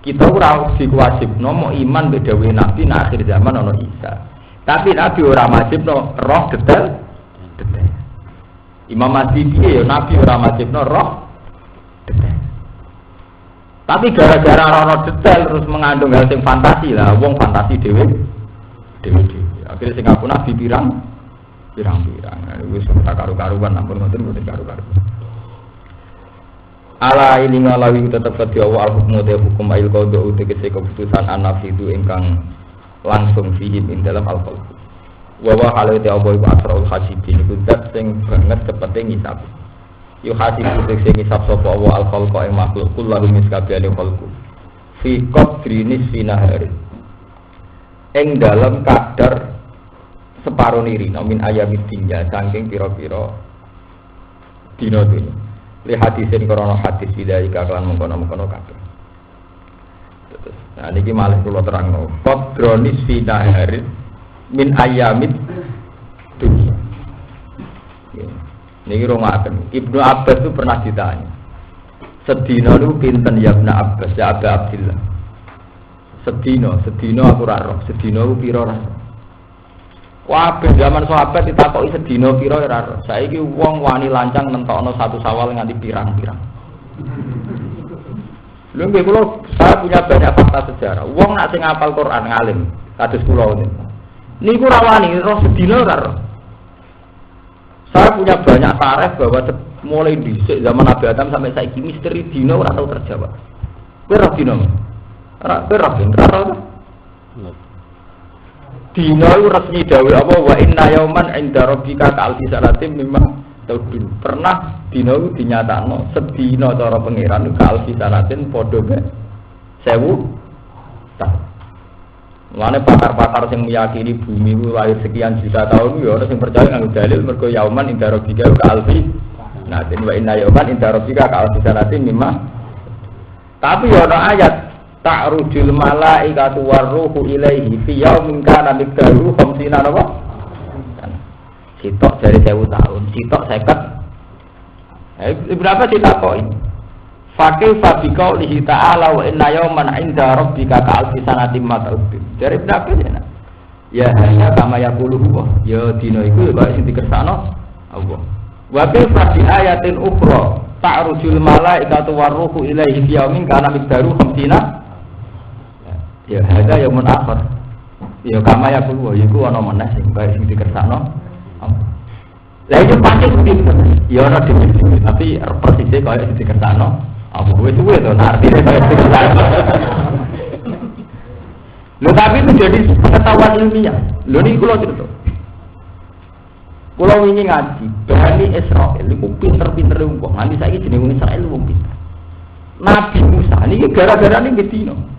S1: Kita ora diwajibno mau iman mbek dawuhe Nabi nek akhir zaman ana Isa. Tapi Nabi ora wajibno roh detek. Imam Mahdi piye ya Nabi ora wajibno roh detek. Tapi gara-gara rono detail terus mengandung hal sing fantasi lah, wong fantasi dhewe. Akhirnya sing aku Nabi pirang. Wis ora karu-karuan ampun ngoten mboten karu-karuan. Ala ini ngalawi tetep dadi Allah al-hukmu de hukum ail qada utekse keputusan anafidu ingkang langsung fihim ing dalam al-qalb. Wa wa halate apa iku asraul hasibin iku zat sing banget cepete ngisap. Yu hasibu sing ngisap sapa Allah al-khalqa ing makhluk kullu miskabiyane khalqu. Fi qadri nisfi nahari. Ing dalam kadar separo niri min ayamid dunya saking pira-pira dina dunya. Li hadisin krana hadis bidai kakelan mengkono-mengkono kabeh. Nah niki malih kula terangno. Qadronis fi nahari min ayamid dunya. Niki rungaken. Ibnu Abbas itu pernah ditanya. Sedina lu pinten ya Ibnu Abbas ya Abu Abdillah. Sedina aku ra roh. Sedina ku pira ra? Wah, zaman sahabat ditakoki sedina pira ora roh. Saiki wong wani lancang nentokno satu Sawal nganti pirang-pirang. Lha nggih kula saya punya banyak fakta sejarah. Wong nak sing hafal Quran ngalim, kados kula niku ra wani roh sedina ora roh. Saya punya banyak tarikh bahwa mulai dhisik zaman Nabi Adam sampai saiki misteri dina ora tau terjawab. Kowe roh dina? Ora dina iku resmi dawuh apa wa inna yauman 'inda rabbika ka'alfi sanatin mimma ta'udun. Pernah dina iku dinyatakno sedina cara pangeran ka'alfi sanatin padha bae 1000 tahun. Mulane pakar-pakar sing meyakini bumi ku lahir sekian juta tahun ya ora sing percaya nganggo dalil mergo yauman 'inda rabbika ka'alfi sanatin wa inna yauman 'inda rabbika ka'alfi sanatin mimma. Tapi ya ana ayat ta'rujul malaikatu warruhu ilaihi fi yaumin kana miqdaruhu 50 apa? Sitok dari 1000 tahun, sitok 50. Berapa ditakoki? Fakih fabika lihi ta'ala wa inna yauman 'inda rabbika ka'alfi sanatin ma ta'udun. Dari berapa ya? Ya hanya kama yaqulu huwa. Ya dina iku ya sing dikersakno Allah. Wa fi ayatin ukhra ta'rujul malaikatu warruhu ilaihi fi yaumin kana miqdaruhu 50. Ya ada yang menafar, ya kama ya keluar, itu ana meneh sing bae sing dikersakno. Lah itu pasti begitu, ya ana dhewe, tapi persisnya kaya sing dikersakno. Apa wis suwe to artine kaya dikersakno. Lho tapi itu jadi pengetahuan ilmiah. Lho niki kula cerita. Kula wingi ngaji, Bani Israil iku pinter-pinter wong. Nanti saiki jenenge wong Israil wong pinter. Nabi Musa niki gara-gara niki dino.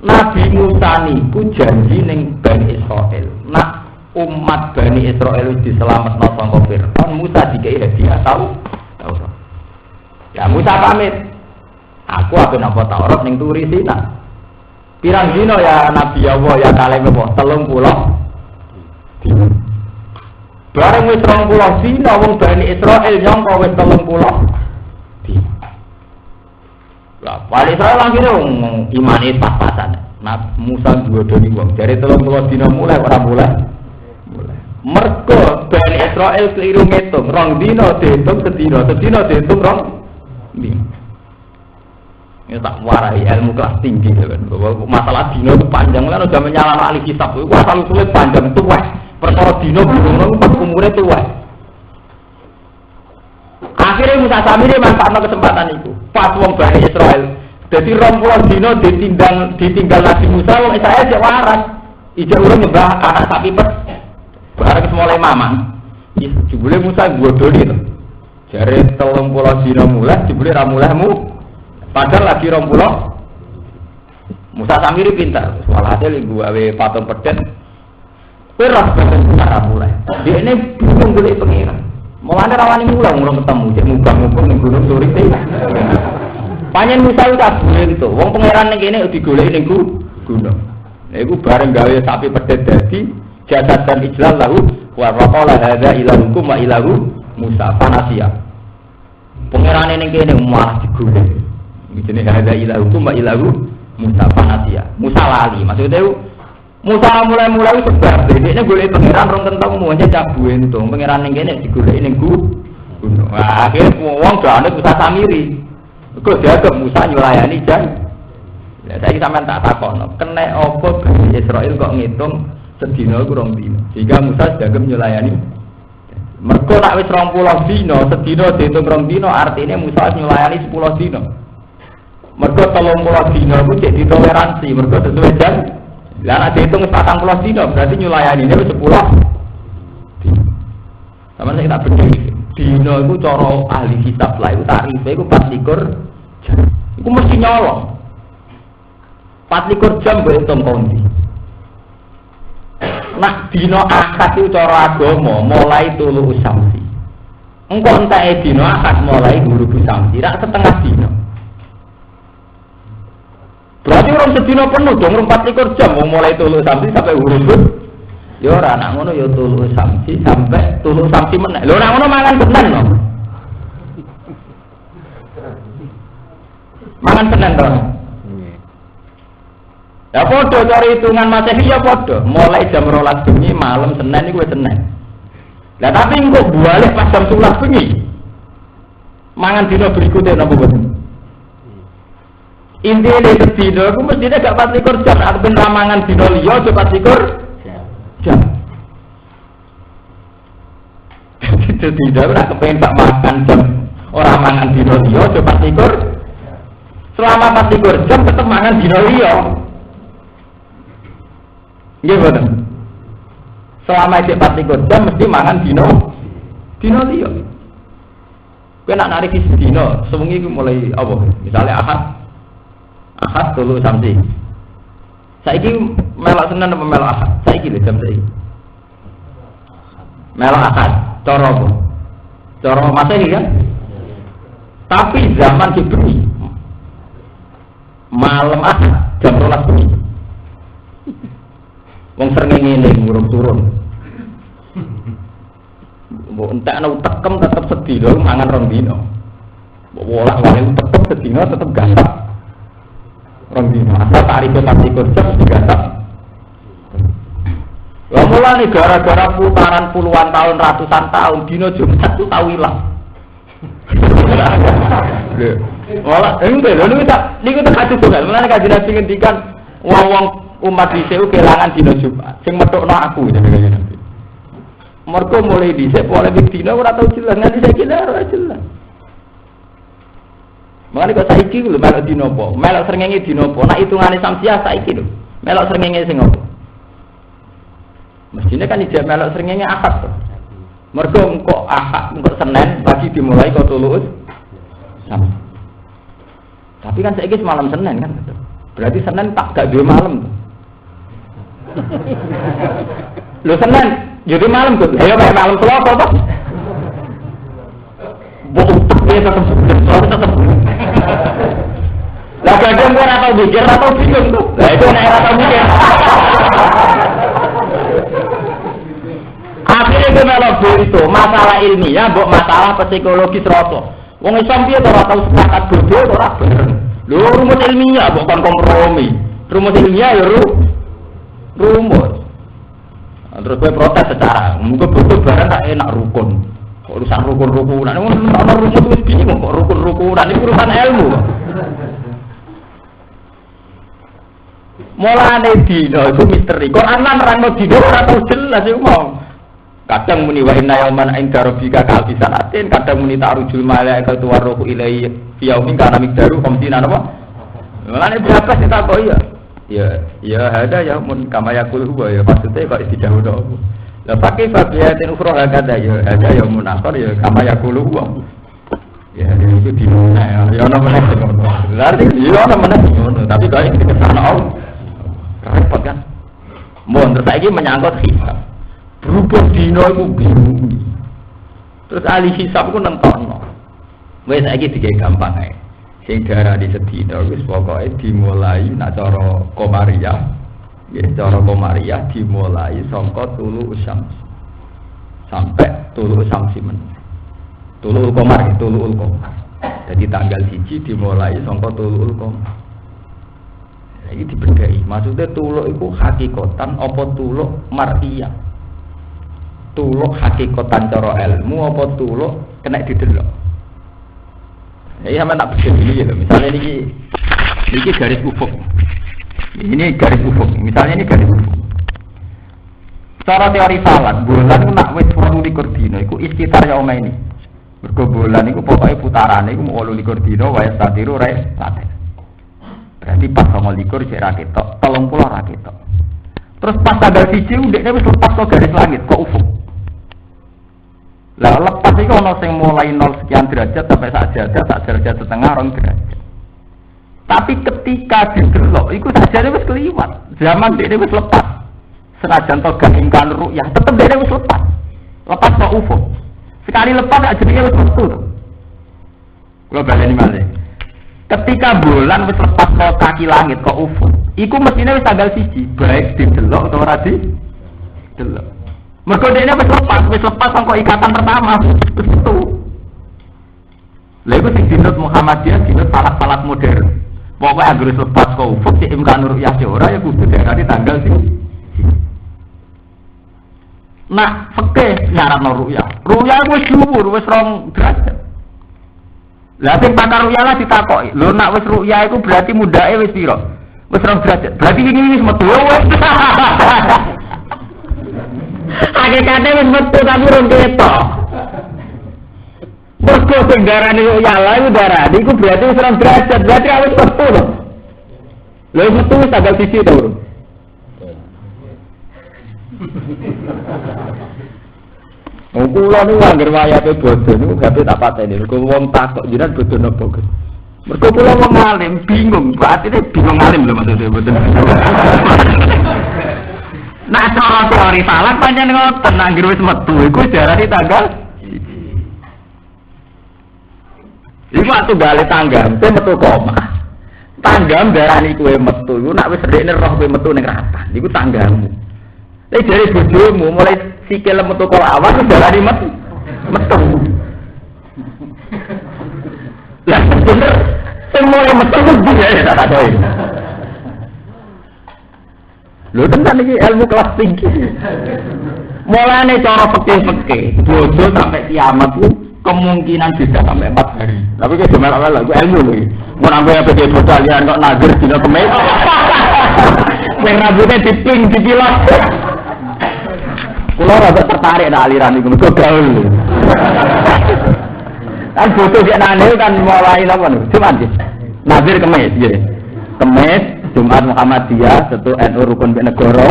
S1: Nabi Musa niku janji ning Bani Israil. Nak umat Bani Israil diselametno saka Firaun, Musa dikai hadiah Taurat. Ya Musa pamit. Aku ape napa Taurat ning turi Sina. Pirang dina ya Nabi Allah ya kalih apa 30. Bareng wis 30 dina wong Bani Israil nyangka wis 30. Lah, wali Israel akhirnya imane pas-pasan. Nah, Musa duwe-duwe wong. Jare 30 dina mulai ora mulai. Mergo Bani Israel keliru ngitung, rong dina diitung sedina diitung rong dina. Ya tak warai ilmu kelas tinggi kan. Masalah dina itu panjang lan udah menyalahkan ahli kitab. Iku asal usulé panjang tuwek. Perkara dina burung pas umure tuwek. Akhirnya Musa Samiri manfaatno kesempatan itu. Pas wong Bani Israil. Jadi 20 dina ditinggal Nabi Musa wong Israil cek waras. Ijak urung nyembah anak sapi pet. Bareng mulai mamang. Jebule Musa godhoni to. Jare 30 dina mulai jebule ra mulaimu. Padahal lagi 20. Musa Samiri pintar. Walhasil gawe patung pedet. Ora cara mulai. Dekne bingung golek pengiran. Mulane rawani mulang ketemu, cek mubang-mubang ning gunung Suri. Panjen Musa itu kabeh to. Wong pangeran ning kene digoleki ning gunung. Lha iku bareng gawe sapi pedet dadi jasad dan ijlal lahu wa qala hadza ilahukum wa ilahu Musa fanasia. Pangerane ning kene malah digoleki. Jenenge hadza ilahukum wa ilahu Musa fanasia. Musa lali, maksudnya Musa mulai sebab ini golek pangeran rong ketemu aja cabu entung pangeran ning kene digoleki ning gunung. Wah, akhire wong anut Musa Samiri. Kok dianggap Musa nyulayani jan. Ya saiki sampean tak takon, kena apa Bani Israil kok ngitung sedina iku rong dina. Sehingga Musa dianggap nyulayani. Mergo nek wis 20 dina, sedina diitung rong dina artine Musa nyulayani 10 dina. Mergo 30 dina ku cek ditoleransi mergo sesuai jan. Lah nek diitung 40 dina berarti nyulayanine wis 10. Sampeyan sing tak bener. Dina iku cara ahli kitab lah iku tarife iku 24 jam. Iku mesti nyolong. 24 jam mbok hitung kondi. Nak dina akad itu cara agama mulai tulu samsi. Engko enteke dina akad mulai guru samsi rak setengah dina. Berarti orang sedina penuh dong 24 jam mulai tulu samsi sampai urut. Ya ora nak ngono ya tulu samsi sampai tulu samsi meneh. Lho nak ngono mangan tenan lho. Mangan tenan to. Ya padha cari hitungan Masehi ya padha. Mulai jam 12 bengi malam Senin iku wis Senin. Lah tapi engko balik pas jam 11 bengi. Mangan dina berikutnya napa boten? Intinya di sedina aku mestinya gak 24 jam. Aku ben ramangan dina liya aja 24 jam. Itu tidak ora kepengin tak makan jam. Ora mangan dina liya aja 24. selama 24 jam tetap mangan dino liya. Nggih mboten. Selama isih 24 jam mesti mangan dino liya. Kowe nak narik dino, sewengi iku mulai apa? Misale Ahad telu samsi. Saiki melok Senin apa melok Ahad? Saiki lho jam saiki. Melok Ahad, cara apa? Cara Masehi kan? Tapi zaman Jibril malam jam 12 bengi. Wong srengenge ngene ngurung turun. Mbok entekno tekem tetep sedina mangan rong dina. Mbok wolak-walik tekem sedina tetep gasak. Rong dina. Asal tarike pasti jam digasak. Lah mulane gara-gara putaran puluhan tahun, ratusan tahun dina Jumat itu tau ilang. Malah enggak lho niku tak adu tunggal. Mulane Kanjeng Nabi ngendikan wong umat dhisik kelangan dina Jumat. Sing metokno aku jenenge Nabi. Mergo mulai dhisik mulai dina ora tau jelas, nganti saiki ora jelas. Mulane kok saiki lho melok dina apa? Melok srengenge dina apa? Nek hitungane samsiah saiki lho. Melok srengenge sing apa? Mestine kan ijek melok srengenge Ahad. Mergo engko Ahad, engko Senin pagi dimulai kok tulus. Tapi kan saiki semalam Senin kan. Berarti Senin tak gak duwe malam. Lho Senin, jadi malam tuh. Ayo kayak malam Selasa toh. Bocok dia tetap. Lah kadang ora tau mikir atau bingung tuh. Lah itu nek ora tau mikir. Akhirnya gue melok itu masalah ilmiah, mbok masalah psikologis rasa. Wong Islam piye ora tau sepakat bodoh ora bener. Lho rumus ilmiah mbok kon kompromi. Rumus ilmiah ya rumus. Terus gue protes secara, mungkin bodoh barang tak enak rukun. Kok urusan rukun-rukunan, ana rumus wis bingung kok rukun-rukunan iki urusan ilmu. Mulane dina iku misteri. Quran lan nerangno dina ora tau jelas iku mau. Kadang muni wa inna yauman inda rabbika ka'alfisanatin, kadang muni ta'rujul malaikatu warruhu ilaihi fi yaumin kana miqdaru 50 apa? Mulane berapa sih tak kok iya. Ya ada ya mun kama yakul huwa ya maksudnya kok dijauh dong. Lah pakai fabiatin ukhra ada ya mun akhir ya kama yakul huwa. Ya itu di mana ya ono meneh ngono. Berarti ya ono meneh ngono, tapi kok iki kesana Allah. Repot kan? Mun terus saiki menyangkut hisab. Berubah dino iku bingung. Terus ahli hisab ku nentokno. Wis saiki digawe gampang ae. Sing darani sedina wis pokoke dimulai nak cara Qamariyah. Ya cara Qamariyah dimulai saka tulu syams sampai tulu syamsi men. Tulu Qamar. Jadi tanggal 1 dimulai saka tulu Qamar. Iki dibedhai. Maksudnya tulu iku hakikatan apa tulu mar'iyah? Tuluk hakikatan cara ilmu apa tuluk kena didelok. Ya sampeyan tak bedhel ini ya. Misalnya niki garis ufuk. Ini garis ufuk. Misalnya ini garis ufuk. Cara teori falak, bulan ku nak wis 28 dina iku istitar ya omah ini. Mergo bulan iku pokoke putarane iku 28 dina wae satiru rae sate. Berarti pas 29 cek ra ketok, 30 ra ketok. Terus pas tanggal 1 ndekne wis lepas ke garis langit kok ufuk. Lah lepas itu ono sing mulai 0 sekian derajat sampai sak derajat setengah 2 derajat. Tapi ketika didelok iku sajane wis kliwat. Zaman dene wis lepas. Senajan to gak ingkang ru'yah, tetep dene wis lepas. Lepas kok ufuk. Sekali lepas gak jenenge wis metu. Kula baleni malih. Ketika bulan wis lepas ke kaki langit kok ufuk, iku mestine wis tanggal 1, baik didelok utawa ora didelok. Mergo dene wis lepas sangko ikatan pertama, wis metu. Lha iku sing dinut Muhammadiyah dinut falak-falak modern. Pokoke anggere lepas kok ufuk sik imkan ru'yah ora ya kudu diarani tanggal sing. Nah, fikih nyaratno ru'yah. Ru'yah wis dhuwur, wis 2 derajat. Lah sing pakar ru'yah lah ditakoki. Lho nak wis ru'yah iku berarti mudake wis pira? Wis 2 derajat. Berarti ini wis metu wis. Hakikate wis metu tapi rong ketok. Mergo sing darani ya Allah iku darani iku berarti wis ora derajat, berarti awet metu lho. Lha metu wis tanggal 1 to. Kula niku anggere wayate bodho niku gawe tak pateni. Kok wong takok jenengan bodho napa, Gus? Mergo kula wong alim bingung, batine bingung alim lho maksudnya mboten. Nah cara teori falak pancen ngoten anggere wis metu iku diarani tanggal. Iku waktu gale tanggam, metu koma. Tanggam darani kowe metu iku nek wis rekne roh kowe metu ning ratan, iku tanggamu. Nek dari bojomu mulai sikil metu kok awas darani metu. Lah bener semua metu kudu ya tak ada. Lho tenan iki ilmu kelas tinggi. Mulane cara fikih-fikih, bojo sampai kiamat ku kemungkinan bisa sampai 4 hari. Tapi ke semelok lho ilmu lho iki. Mun ampe PJ Botalian kok nazir dina Kamis. Sing rambutnya diping dipilot. Kula rada tertarik nek aliran iku mergo gaul. Kan bojo gek nane kan mulai napa niku? Jumat nggih. Nazir Kamis nggih. Kamis, Jumat Muhammadiyah, setu NU rukun mek negara.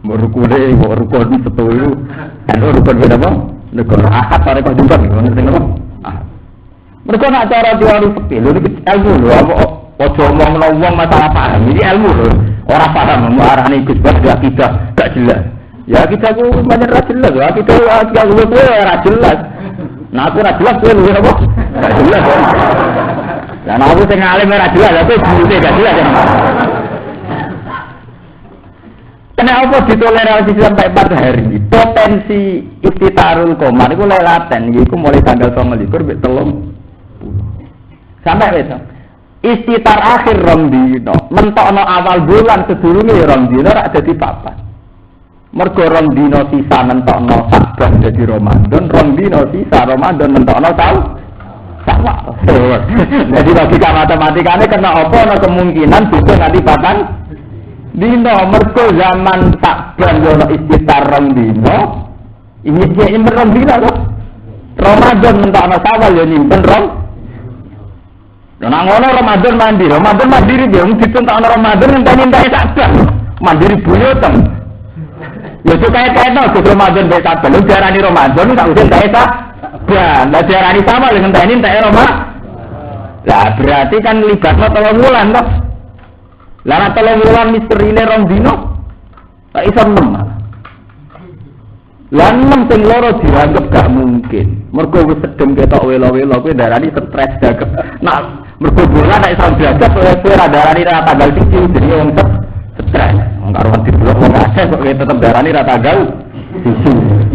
S1: Rukune rukun setu iku NU rukun mek apa? Negara. Akad sore kok Jumat niku ngerti napa? Mereka nak cara teori fikih, lho iki ilmu lho, aja omongno wong masalah paham. Iki ilmu lho. Ora paham arane Gus Bas akidah gak jelas. Ya kita ku banyak ra jelas, kita ora jelas. Nah aku ra jelas kowe lho apa? Gak jelas. Lah aku sing alim ora jelas, aku bukti gak jelas. Kenapa ditoleransi sampai 4 hari? Potensi iftitarul qomar iku laten, iku mulai tanggal 29 mek 3. Sampai besok. Istitar akhir Ramdino, mentokno awal bulan sedurunge Ramdino rak dadi papat. Mergo Ramdino sisa mentokno Saban dadi Ramadan, Ramdino sisa Ramadan mentokno tahu. Sama. Jadi logika matematikane kena apa ana kemungkinan bisa nganti papan dino mergo zaman Saban yo istitar Ramdino. Ini Ramdino to. Ramadan mentokno Sawal yo nyimpen Nah ngono Ramadan mandiri dia dituntut Ramadan ngenteni Saban. Mandiri buyutan. Ya kaya-kaya to Ramadan mek Saban. Lu diarani Ramadan tak usah entae Saban. Lah diarani sama ngenteni entae Ramadan. Lah berarti kan libatno 3 wulan to. Lah nek 3 wulan misterine rong dino tak iso 6. Lah 6 sing loro dianggap gak mungkin. Mergo wis sedem ketok welo-welo kowe darani stres dagem. Nah mergo bulan nek iso derajat kowe ora darani ra tanggal 1 jadi wong stres. Wong karo diblok wong akeh kok tetep darani ra tanggal 1.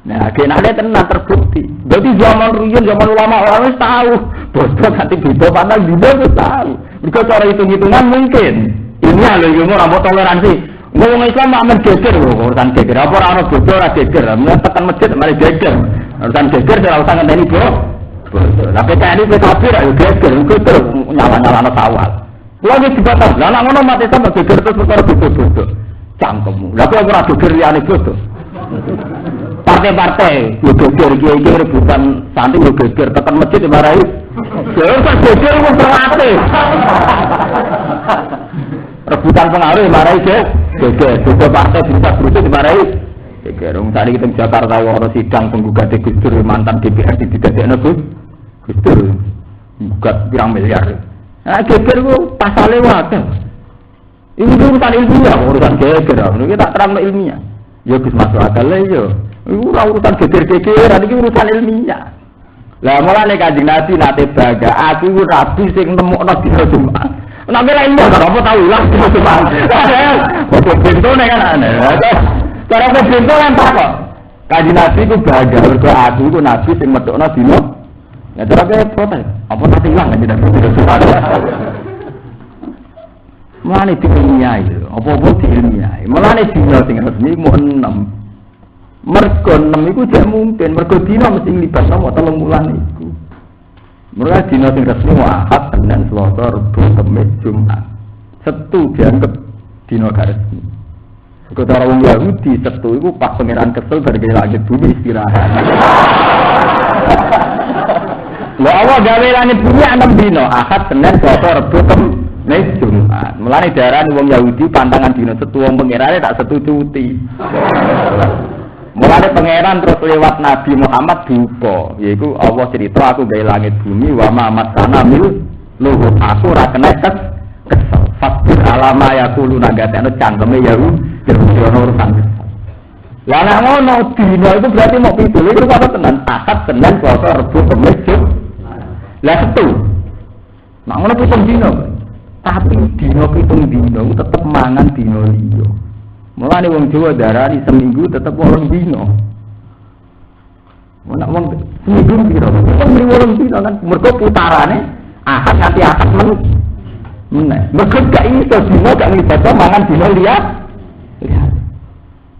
S1: Nah, kenane tenan terbukti. Jadi zaman riyen zaman ulama wis tahu. Bodoh ganti beda pandang dino wis tahu. Mergo cara hitung-hitungan mungkin. Ini lho yo ora toleransi. Wong Islam mak geger urusan geger. Apa ora ono bodoh ora geger. Mun tekan masjid mari geger. Urusan geger ora usah ngenteni bodoh. Lah PKN iki kafir ayo geger, geger nyala-nyalano sawal. Kuwi wis dibatas. Lah nek ngono mate sampe geger terus perkara bodoh-bodoh. Cangkemmu. Lah kok ora geger liyane bodoh. Partai-partai geger iki rebutan santri geger tekan masjid dimarahi. Geger wong terlatih. Rebutan pengaruh dimarahi geger. Bodoh partai bisa berusaha dimarahi. Geger. Wong tadi kita Jakarta ono sidang penggugat Gus Dur mantan DPR didadekno Gus Dur. Gugat pirang miliar. Nah, geger ku pasale wae. Ini urusan ilmiah, urusan geger. Ini tak terang ilmiah. Ya Gus masuk akal yo. Ora urusan geger-gegeran iki urusan ilmiah. Lah mulane Kanjeng Nabi nate baga, aku rabi sing nemokno dina Jumat. Nek ora ilmu ora apa tau ilang dina Jumat. Kok bentone kan aneh. Cara bento kan tak. Kanjeng Nabi ku baga mergo aku ku nabi sing medhokno dina. Ya cara ke protes. Apa tak ilang Kanjeng Nabi dina Jumat. Mulane ilmiah itu, apa-apa ilmiah. Mulane dina sing resmi mu 6. Mergo 6 iku jek mungkin, mergo dina mesti libat sama 3 wulan iku. Mergo dina sing resmi Ahad, Senin, Selasa, Rabu, Kamis, Jumat. Setu dianggap dina gak resmi.
S2: Kota wong Yahudi Sabtu iku pas pangeran kesel bareng langit bumi istirahat. Lha Allah gawe langit bumi 6 dina, Ahad, Senin, Selasa, Rabu, Kamis, Jumat. Mulane darani wong Yahudi pantangan dina Setu wong pangerane tak Setu cuti. Mulane pangeran terus lewat Nabi Muhammad duka, yaiku Allah cerita aku gawe langit bumi wa ma masana mil luhur aku ora kena kesel. Fakir alama yaqulu nagatene cangkeme Yahudi. Ono urusan. Lah nek ngono dina itu berarti mau pitul itu apa tenan? Ahad, Senin, Selasa, Rabu, Kamis, Jumat. Lah Setu. Nek ngono pitung dina. Tapi dina pitung dina tetep mangan dina liya. Mulane wong Jawa darani seminggu tetep 8 dina. Nek wong seminggu piro? Wong 8 dina kan mergo putarane Ahad nganti Ahad meneh. Mergo gak iso dina gak iso mangan dina liya.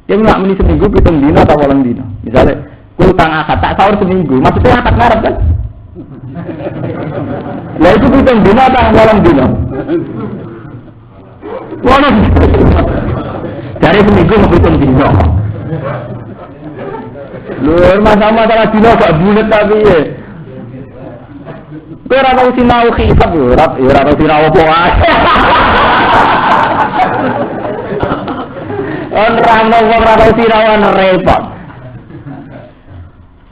S2: Ya nggak meni seminggu pitung dina atau 8 dina. Misalnya, ku utang akad tak sahur seminggu, maksudnya akad ngarep kan? Ya itu pitung dina atau 8 dina? Mana? Dari seminggu mau pitung dina. Luar masalah dina gak bulat tapi ya. Kau ora tau sinau hisab yo, ora tau sinau apa wae. Orang ora tau sirawan repot.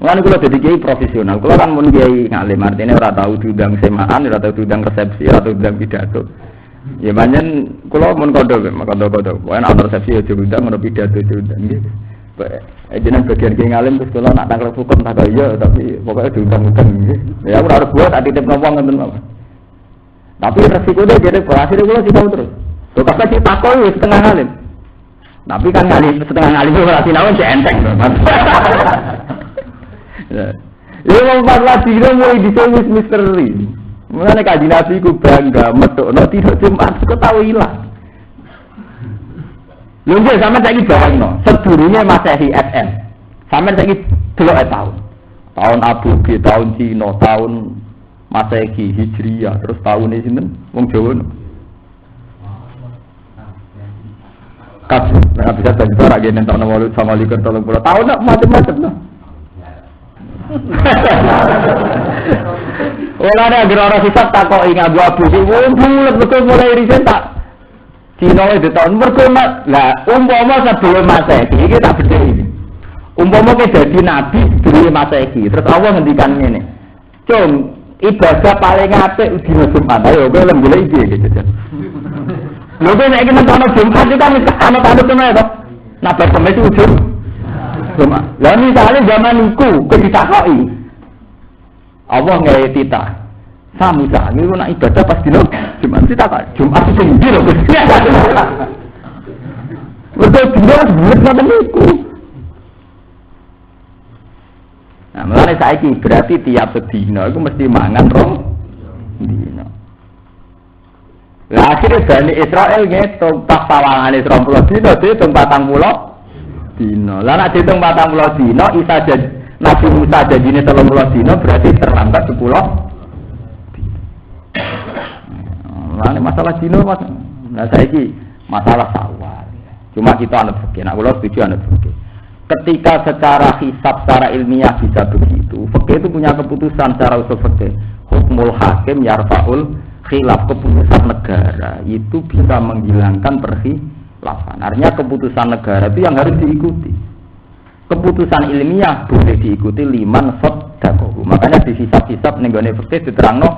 S2: Lan kula dadi kiai profesional. Kula kan mun kiai ngalim artine ora tau diundang semaan, ora tau diundang resepsi, ora tau diundang pidato. Ya pancen kula mun kondo. Wae ana resepsi aja diundang, ana pidato diundang nggih. Jeneng bagian kiai ngalim terus kula nak tangkel hukum tak iya tapi pokoke diundang-undang nggih. Ya ora arep buat tak titip napa ngoten mawon. Tapi resikonya jadi hasil kula sih terus. Kok kakak sih takoi wis setengah ngalim. Tapi kan setengah kali itu berarti nawan si enteng. Ya mau 14 dino mulai disewis misteri. Mulane kanjeng Nabi ku bangga metokno tidak Jumat kok tau ilang. Lho nggih sampeyan saiki bayangno, sedurunge Masehi SM. Sampeyan saiki delok tahun. Tahun Abuge, tahun Cina, tahun Masehi Hijriah, terus tahune sinten? Wong Jawa. Kasih, nggak bisa jadi orang gini tahun 1930 tahun nak macam-macam lah. Orang ada gerara sifat tak kau ingat abu-abu sih, bulat betul mulai riset tak. Cina itu tahun berkomat lah. Umpama sebelum Masehi kita beda ini. Umpama kita jadi nabi sebelum Masehi, terus Allah ngendikan ini. Cung ibadah paling apik dina Jumat. Ayo, gue lembule iki gitu. Lho kok nek kita ana Jumat itu kan ana tanduk tenan to. Nabah Kamis ujug. Jumat. Lah misale zaman iku ditakoki. Allah nggawe titah. Samusa niku nek ibadah pas dina Jumat ditakok. Jumat sing ndi lho. Betul dina bulet ngoten niku. Nah, mulane saiki berarti tiap sedina iku mesti mangan rong dina. Lah akhirnya Bani Israel ngitung pas tawangane 20 dina diitung 40 dina. Lah nek diitung 40 dina Isa jadi Nabi Musa jadine 30 dina berarti terlambat 10 dina. Lah nek masalah dina Mas. Nah saiki masalah sawal. Cuma kita anut fikih. Nek kula setuju anut fikih. Ketika secara hisab, secara ilmiah bisa begitu, fikih itu punya keputusan secara usul fikih. Hukmul hakim yarfa'ul khilaf, keputusan negara itu bisa menghilangkan perkhilafan. Artinya keputusan negara itu yang harus diikuti. Keputusan ilmiah boleh diikuti liman sadaqahu. Makanya di hisab-hisab ning gone fikih diterangno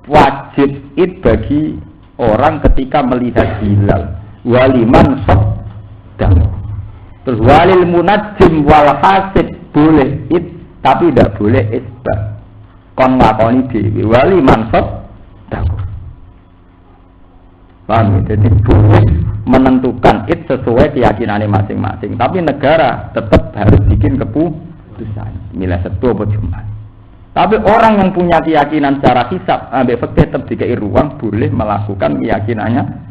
S2: wajib id bagi orang ketika melihat hilal. Waliman sadaqahu. Terus walil munajjim wal hasib boleh id tapi tidak boleh isbat. Kon ngakoni dhewe wali mansab dakwah. Paham? Jadi boleh menentukan id sesuai keyakinannya masing-masing. Tapi negara tetap harus bikin keputusan. Milah Sabtu atau Jumat. Tapi orang yang punya keyakinan secara hisab, ambek fikih tetap dikai ruang boleh melakukan keyakinannya.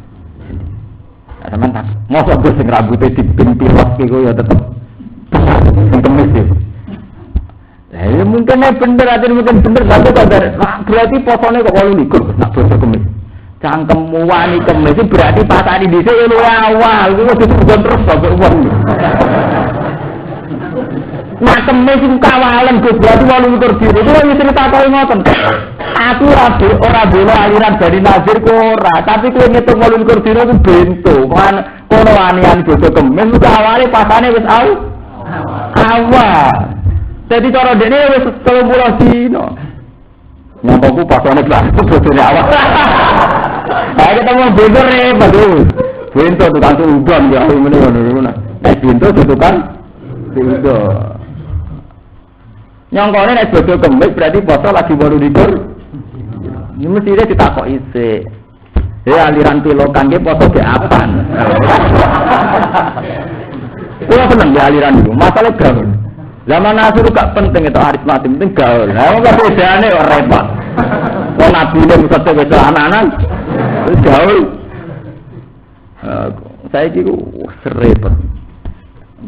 S2: Teman tak, masa gue sing rambutnya dipintilos gitu ya tetap kemis ya. Ya mungkin bener, mungkin bener, tapi kalau berarti posone kok kalau likur, nak bodoh kemis. Cangkemmu wani kemis itu berarti pasane dhisik luwih awal. Iku kudu bukan terus sampai wong. Nah kemis iku kawalan Gus berarti 28 dino. Kuwi wis critakoki ngoten. Aku ora bela aliran dari Nazir ku ora, tapi kuwi ngitung 28 dino ku bento. Kono wanian bodo kemis ku awale pasane wis awal. Jadi cara dene wis 30 dino. Nyampoku pasane kelas bodone awal. Ayo ketemu bento repot tuh. Bento tukang udon ya ngene ngono. Bento tukang udon. Nyongkone nek bodo kemis berarti poso lagi 28. Ini mesti ditakoki isih. Aliran pilokan ki poso ge apan. Kuwi seneng ya aliran itu. Masalah gaul. Zaman Nasir gak penting itu aritmatik, penting gaul. Lah kok bedane kok repot. Wong nabi nek mesti wis anak-anak gaul. Saiki ku repot.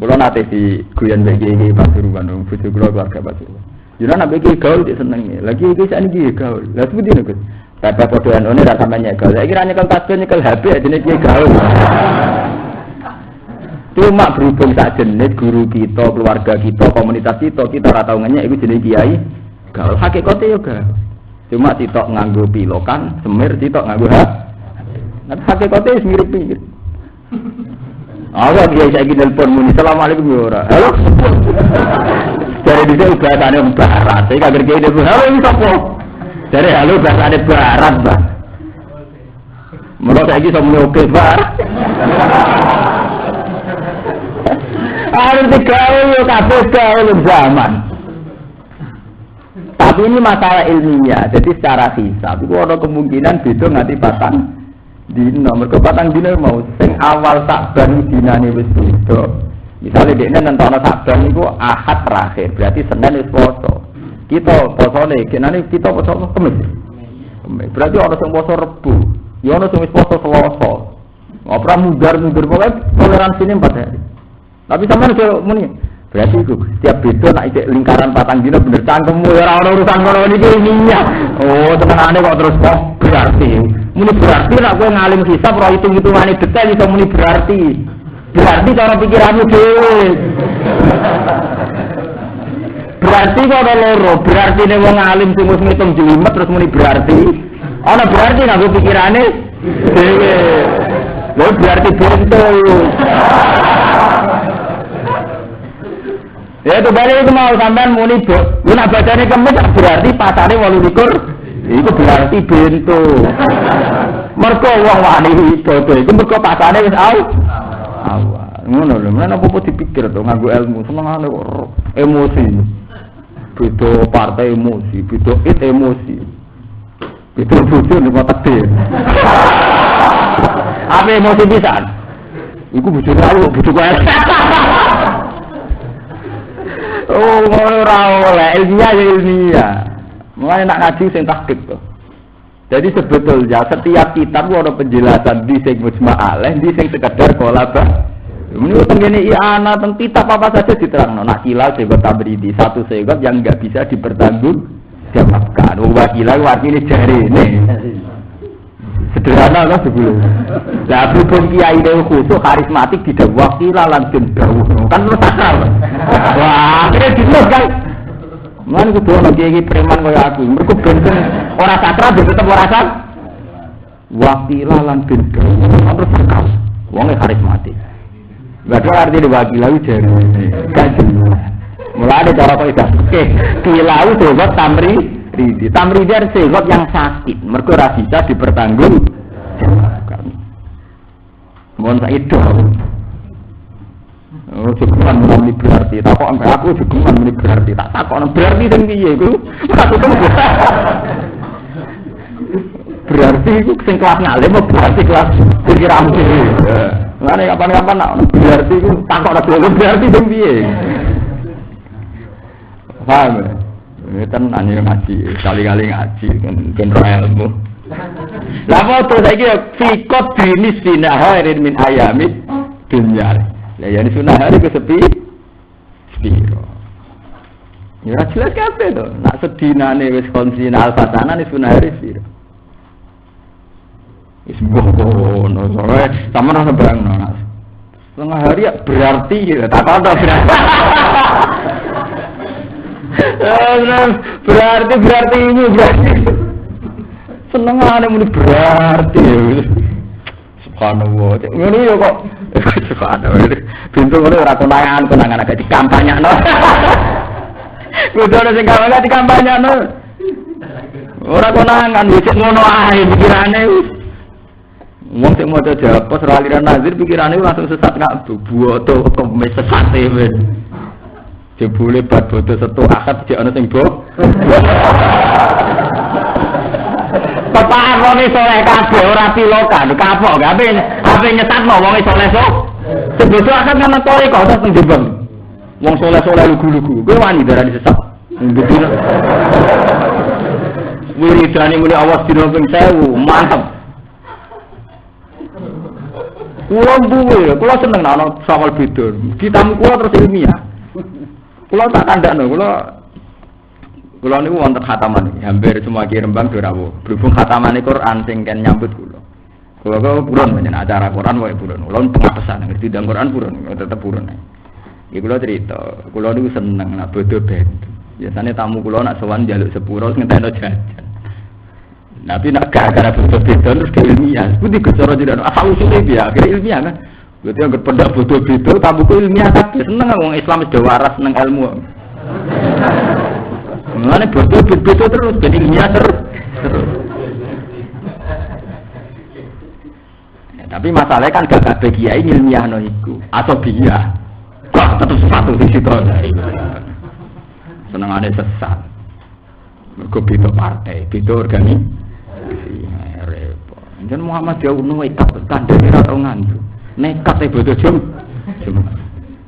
S2: Kulo nate di guyon iki Pasuruan, bojo kula keluarga Pasuruan. Jane nek iki gaul dik seneng. Lagi iki sakniki gaul. Lah sepundi nek Bapak podoan one ra sampe nyekel. Saiki ra nyekel tasbih nyekel HP jenenge iki gaul. Cuma berhubung sak jenis guru kita, keluarga kita, komunitas kita ora tau ngenyek iku jenenge kiai. Gaul hakikate yo gaul. Cuma sitok nganggo pilokan, semir sitok nganggo HP. Nek hakikate wis mirip-mirip. Awak dia saiki nelpon muni asalamualaikum ya ora. Halo. Dari dhisik bahasane barat. Saiki kager kiai dhewe. Halo iki sapa? Dari halo bahasane barat, Mbak. Menurut saiki sampe oke, Pak. Harus digaul yo kabeh gaul zaman. Tapi ini masalah ilmiah. Jadi secara hisab itu ada kemungkinan beda nganti patang dina. Mergo patang dina mau sing awal Sakban dinane wis beda. Misale dekne nentono Sakban niku Ahad terakhir, berarti Senin wis poso. Kita posone genane kita poso Kamis. Berarti ana sing poso Rebo, ya ana sing wis poso Selasa. Ora mundar-mundur pokoke toleransine 4 hari. Tapi sampean kok muni berarti itu setiap beda nak ijek lingkaran patang dina bener cangkemmu ora ana urusan kono niki ilmiah. Oh, tenangane kok terus kok berarti. Muni berarti nek kowe ngalim hisab ora hitung-hitungane detail iso muni berarti. Berarti cara pikiranmu dhewe. Berarti kok ana loro, berarti nek wong alim sing wis ngitung jelimet terus muni berarti. Ana berarti nganggo pikirane dhewe. Lha berarti bentul. Ya itu balik itu mau sampean muni do. Lu nak bacane kemis berarti pasane 28. Iku berarti bento. Mergo wong wani bodo iku mergo pasane wis awal. Ngono lho, men apa dipikir to nganggo ilmu senengane kok emosi. Beda partai emosi, beda emosi. Beda bojo nek takdir. Apa emosi pisan? Iku bojo karo bojo kaya. Oh, ora oleh ilmiah. Mulane nak ngaji sing tahqiq to. Jadi sebetulnya setiap kitab ada penjelasan di sing mujma' alaih, di sing sekedar kolaba. Ini tengene i'ana teng kitab apa saja diterangno. Nak kilal segot tabridi, satu segot yang enggak bisa dipertanggungjawabkan. Wong kilal artine jarene. Sederhana kan sebelum. Lah berhubung kiai dewe khusus karismatik tidak wakila langsung dawuh. Kan lu sakral. Wah, akhirnya dinos kan. Lan kudu ana kiai preman kaya aku. Mergo benten ora sakral tetep ora sak. Wakila langsung dawuh. Terus sakral. Wonge karismatik. Badhe artine wakila jarene. Kan jelas. Mulane cara kok iso. Oke, kilau sebab tamri Tamridir segot yang sakit, mergo ora bisa dipertanggungjawabkan. Mohon itu. Oh, cukupan muni berarti. Tak kok aku cukupan muni berarti. Tak takon berarti sing piye iku? Berarti iku sing kelas ngalim berarti kelas pikiran dhewe. Ngene kapan-kapan nak berarti iku takon berarti sing piye? Paham? Kan anjir ngaji, kali-kali ngaji kan ilmu. Lah foto saiki fikot dinis finaharin min ayamid dunya. Lah yen sunahari ku sepi sepiro. Ya jelas kabeh to. Nak sedinane wis konsina alfatana ni sunahari sepiro. Wis ngono, soalnya sama rasa bayangno. Setengah hari ya berarti gitu, tak ada berarti. berarti ini berarti. Senengane muni berarti. Subhanallah. Ngono ya kok. Subhanallah. Pintu ngene ora konangan agak dikampanyakno. Kudu ana sing gak dikampanyakno. Ora konangan wis ngono ae pikirane. Wong sing maca Japos ora aliran nazir pikirane langsung sesat kabeh. Buoto kemis sesate men. Jebule bab bodo setu akad jek ana sing bo. Bapak wong soleh kabeh ora pilokan, kapok gak ape nyesatno wong soleh sok. Sebetulnya akad kan tori kok terus ning Jombang. Wong soleh-soleh lugu-lugu. Kowe wani darani sesat. Betul. Wiridane muni awas dina ping 1000, mantep. Kula seneng ana sawal beda. Ditamu kula terus ilmiah. Kula tak kandakno, kula niku wonten khataman, hampir semua ki Rembang do rawuh. Berhubung khatamane Quran sing kan nyambut kula. Kula kok purun menyen acara Quran wae purun. Kula pengapesan ngerti ndang Quran purun, tetep purun. Iki kula cerita, kula niku seneng nak bodho ben. Biasane tamu kula nak sowan njaluk sepuro ngentekno jajan. Tapi nak gara-gara bodho beda terus ke ilmiah. Kuwi digecara jenengan asal usule piye? Akhire ilmiah kan. Berarti anggere pendak bodho beda tamuku ilmiah kabeh. Seneng wong Islam wis waras seneng ilmu. Mulane bodho beda terus ben ilmiah terus. Tapi masalahnya kan gak kabeh kiai ilmiahno iku. Atau biya. Kok tetep satu di situ. Senengane sesat. Mergo beda partai, beda organisasi. Repot. Jan Muhammad ya ono ikat kandhane ora tau ngandu. Nekat e bodo Jumat.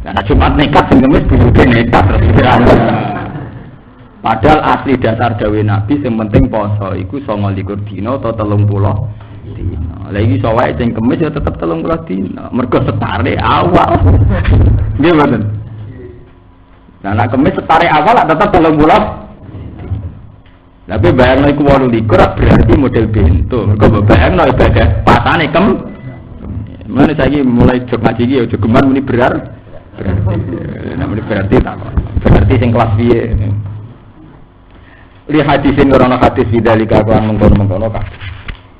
S2: Karena Jumat nekat sing ngemis buyute nekat terus pikiran. Padahal asli dasar dawe Nabi sing penting poso iku 29 dina atau 30 dina. Lah iki iso wae sing kemis ya tetep 30 dina. Mergo setare awal. Nggih mboten. Nah nek kemis setare awal tetep 30. Tapi bayangno iku 28 berarti model bento. Mergo bayangno ibadah pasane Mana saya mulai jog ngaji iki ya jogeman muni berarti. Namanya berarti tak. Berarti sing kelas piye. Li hadis sing ora ana hadis bidalika kan mengkono-mengkono ka.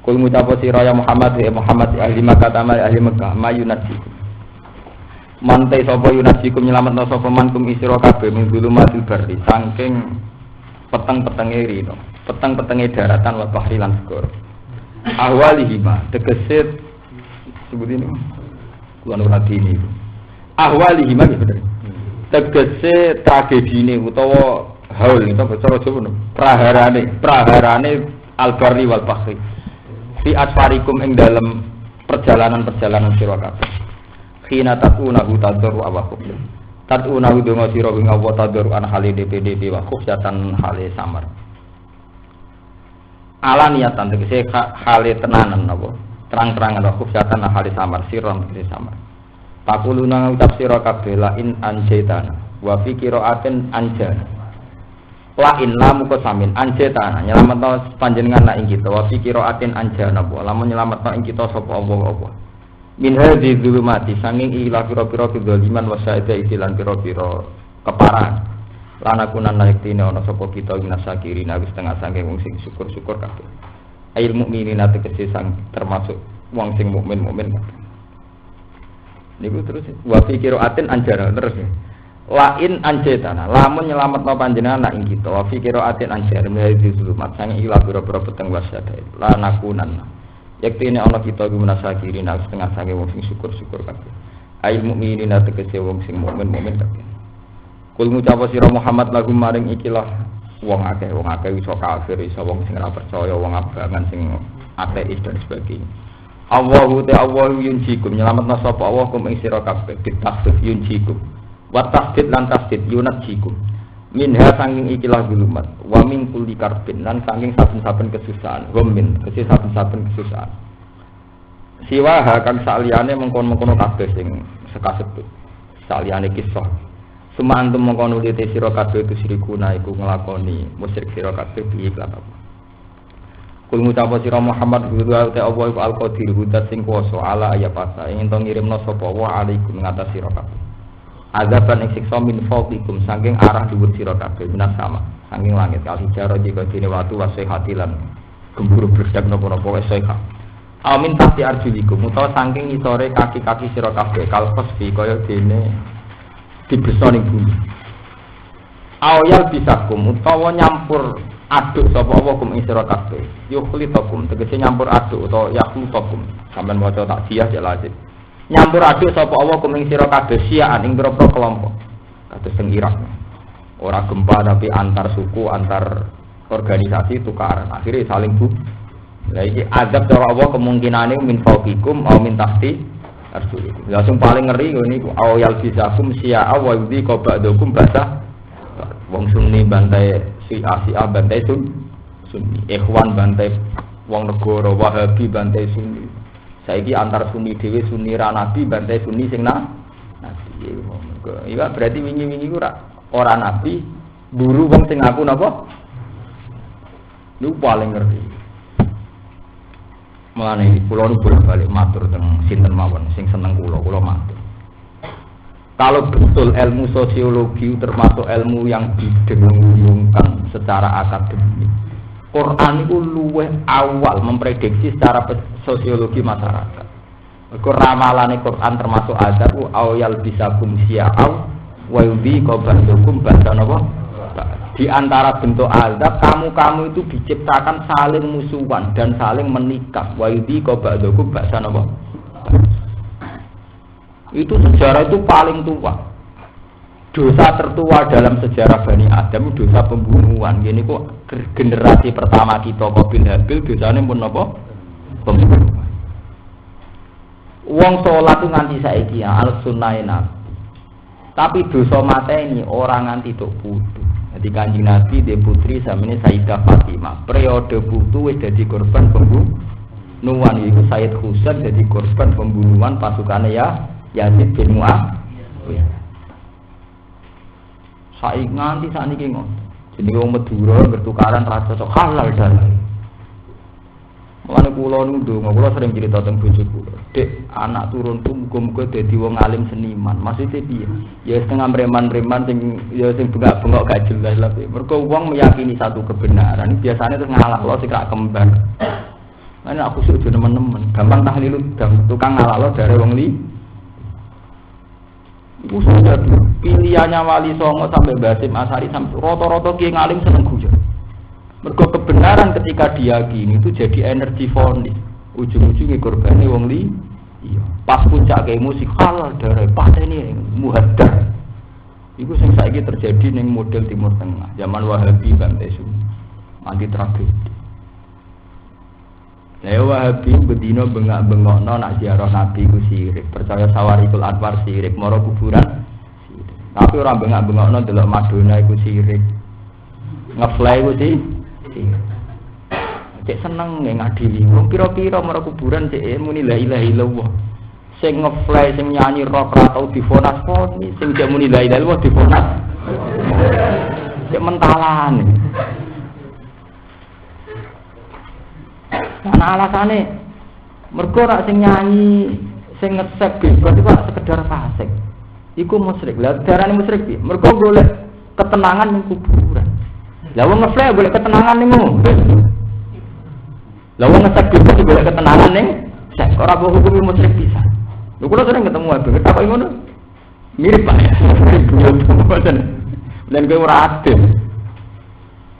S2: Kul mutapo sira ya Muhammad ahli Makkah tamal ahli Makkah mayunati. Mantai sapa yunasikum nyelametno sapa mankum isra kabeh min dulumatil barri saking peteng-petenge rino. Peteng-petenge daratan wa bahri lan segara. Ahwalihima tegese sebut ini kula ora dini ahwalihi mah bener tegese tragedine utawa haul itu cara Jawa praharane al-barri wal bahri fi asfarikum ing dalem perjalanan sira kabeh khina taqunahu tadru awakum tadrunahu donga sira ing Allah tadru an hale DPDP wa khufyatan hale samar alaniatan tegese hale tenanan apa terang-terangan wakuf syatan ahli samar siron tegese samar. Pakuluna ucap sira kabeh la in anjaitana wa fi qiraatin anjana. La in lamu kosamin anjaitana nyelametno panjenengan ing kita wa fi qiraatin anjana wa lamun nyelametno ing kita sapa Allah. Min hadzi dzulumati sanging ila pira-pira kedzaliman wa sa'ida ikilan pira-pira keparan. Lanakunan naliktine ana sapa kita minasakirin wis setengah saking wong sing syukur-syukur kabeh. Ail mukminin tegese sang termasuk wong sing mukmin niku terus wa fi qiraatin anjana terus lain anjetana lamun nyelametno panjenengan nak ing kita wa fi qiraatin anjana menawi zulumat sang ila pira-pira peteng wasada la nakunan yektine ana kita iku menasakirin setengah sange wong sing syukur-syukur kabeh ail mukminin tegese wong sing mukmin kabeh kul ngucap sira Muhammad lagu maring ikilah wong akeh iso kafir iso wong sing ora percaya wong abangan sing ateis dan sebagainya. Allahu yunjikum nyelametna sapa Allah kum ing sira kabeh ditasdid yunjikum wa tasdid lan tasdid yunjikum minha sanging ikilah zulumat wa min kulli karbin lan sanging saben-saben kesusahan min saben-saben kesusahan siwa kang saliyane mengkon-mengkono kabeh sing sekasebut saliyane kisah Sumantum mengkono lite sira kabeh itu sirikuna iku nglakoni musyrik sira kabeh iki lan apa.
S1: Kul ngucap sira Muhammad wa ta Allah iku al-qadir hudat sing kuwasa ala ayat pasa ing ento ngirimno sapa wa alaikum ngatas sira kabeh. Azaban ing siksa min fawqikum saking arah dhuwur sira kabeh minas sama saking langit kali jaro jika dene watu wasihati lan gemburu berdak napa-napa wis sehat. Amin pasti arjulikum utawa saking isore kaki-kaki sira kabeh kalpes fi kaya dene dibeso ning bumi. Awal bisakum utawa nyampur aduk sapa apa kum ing sira kabeh yukhlitakum tegese nyampur aduk utawa yakhlutakum sampean maca takziah ya lazim nyampur aduk sapa apa kum ing sira kabeh siaan ing pira-pira kelompok kados teng Irak ora gempa tapi antar suku antar organisasi tukaran akhirnya saling bu lha iki azab cara apa kemungkinane min fawqikum au min tahti arjulikum langsung paling ngeri niku awal bisakum siaa wa yudhi qabadakum basa wong sunni bantai Syiah bantai Sunni, Ikhwan bantai wong negara, Wahabi bantai Sunni. Saiki antar Sunni dhewe Sunni ra nabi bantai Sunni sing nabi. Iya berarti wingi-wingi ora nabi, buru wong sing ngaku napa? Niku paling ngerti. Mulane kula nu bolak-balik matur teng sinten mawon sing seneng kula matur. Kalau betul ilmu sosiologi termasuk ilmu yang didengungkan secara akademik, Quran itu luwih awal memprediksi secara sosiologi masyarakat. Ramalane Quran termasuk azab awal bisakum syia'aw wa yudhi qabandukum ba'da napa? Di antara bentuk azab kamu itu diciptakan saling musuhan dan saling menikah. Wa yudhi qabandukum ba'da napa? Itu sejarah itu paling tua. Dosa tertua dalam sejarah Bani Adam dosa pembunuhan. Gini kok generasi pertama kita Qabil Habil dosane pun apa? Pembunuhan. Wong salat itu nganti saiki ya al-sunnah Nabi. Tapi dosa mateni orang nganti tok putu. Jadi Kanjeng Nabi de putri samene Sayyidah Fatimah. Periode putu wis dadi korban pembunuhan iku Sayyid Husain dadi korban pembunuhan pasukane ya Yazid bin Muawiyah. Saiki nganti sakniki ngono. Jenenge wong Madura bertukaran ra cocok halal dalem. Mulane kula ndonga, kula sering cerita teng bojo kula. Dek, anak turunku muga-muga dadi wong alim seniman. Maksudnya piye? Ya setengah preman-preman sing bengak-bengok gak jelas lha. Mergo wong meyakini satu kebenaran, biasanya terus ngalahno sing ra kembar. Lan aku sik nemen-nemen, gampang tahlil tukang ngalahno dari wong li. Iku sudah pilihannya Wali Songo sampai Basim Asari sampai roto-roto kiai ngalim seneng guyon. Mergo kebenaran ketika diyakini itu jadi energi fonis. Ujung-ujungnya korbane wong li. Iya. Pas puncak kayak musik halal darah pateni muhaddar. Iku sing saiki terjadi ning model Timur Tengah, zaman Wahabi bantai Sunni. Anti tragedi. Lah Wahabi bedino bengak-bengokno nak ziarah Nabi ku sirik, percaya Sawarikul Anwar sirik, mara kuburan sirik. Tapi orang bengak-bengokno delok Madonna iku sirik. Ngefly ku sirik. Cek seneng ngadili. Wong pira-pira mara kuburan cek muni la ilaha illallah. Sing ngefly sing nyanyi rock ra tau difonas poni, sing cek muni la ilaha illallah difonas. Cek mentalan. Ana alasane mergo rak sing nyanyi sing ngesek bebas iku sekedar fasik. Iku musyrik. Lah darane musyrik piye? Mergo golek ketenangan ning kuburan. Lah wong ngefly golek ketenangan ning ngono. Lah wong ngesek bebas golek ketenangan ning sek ora mbok hukumi musyrik bisa. Lho kula sering ketemu ae apa ngono? Mirip Pak ya. Dan kowe ora adil.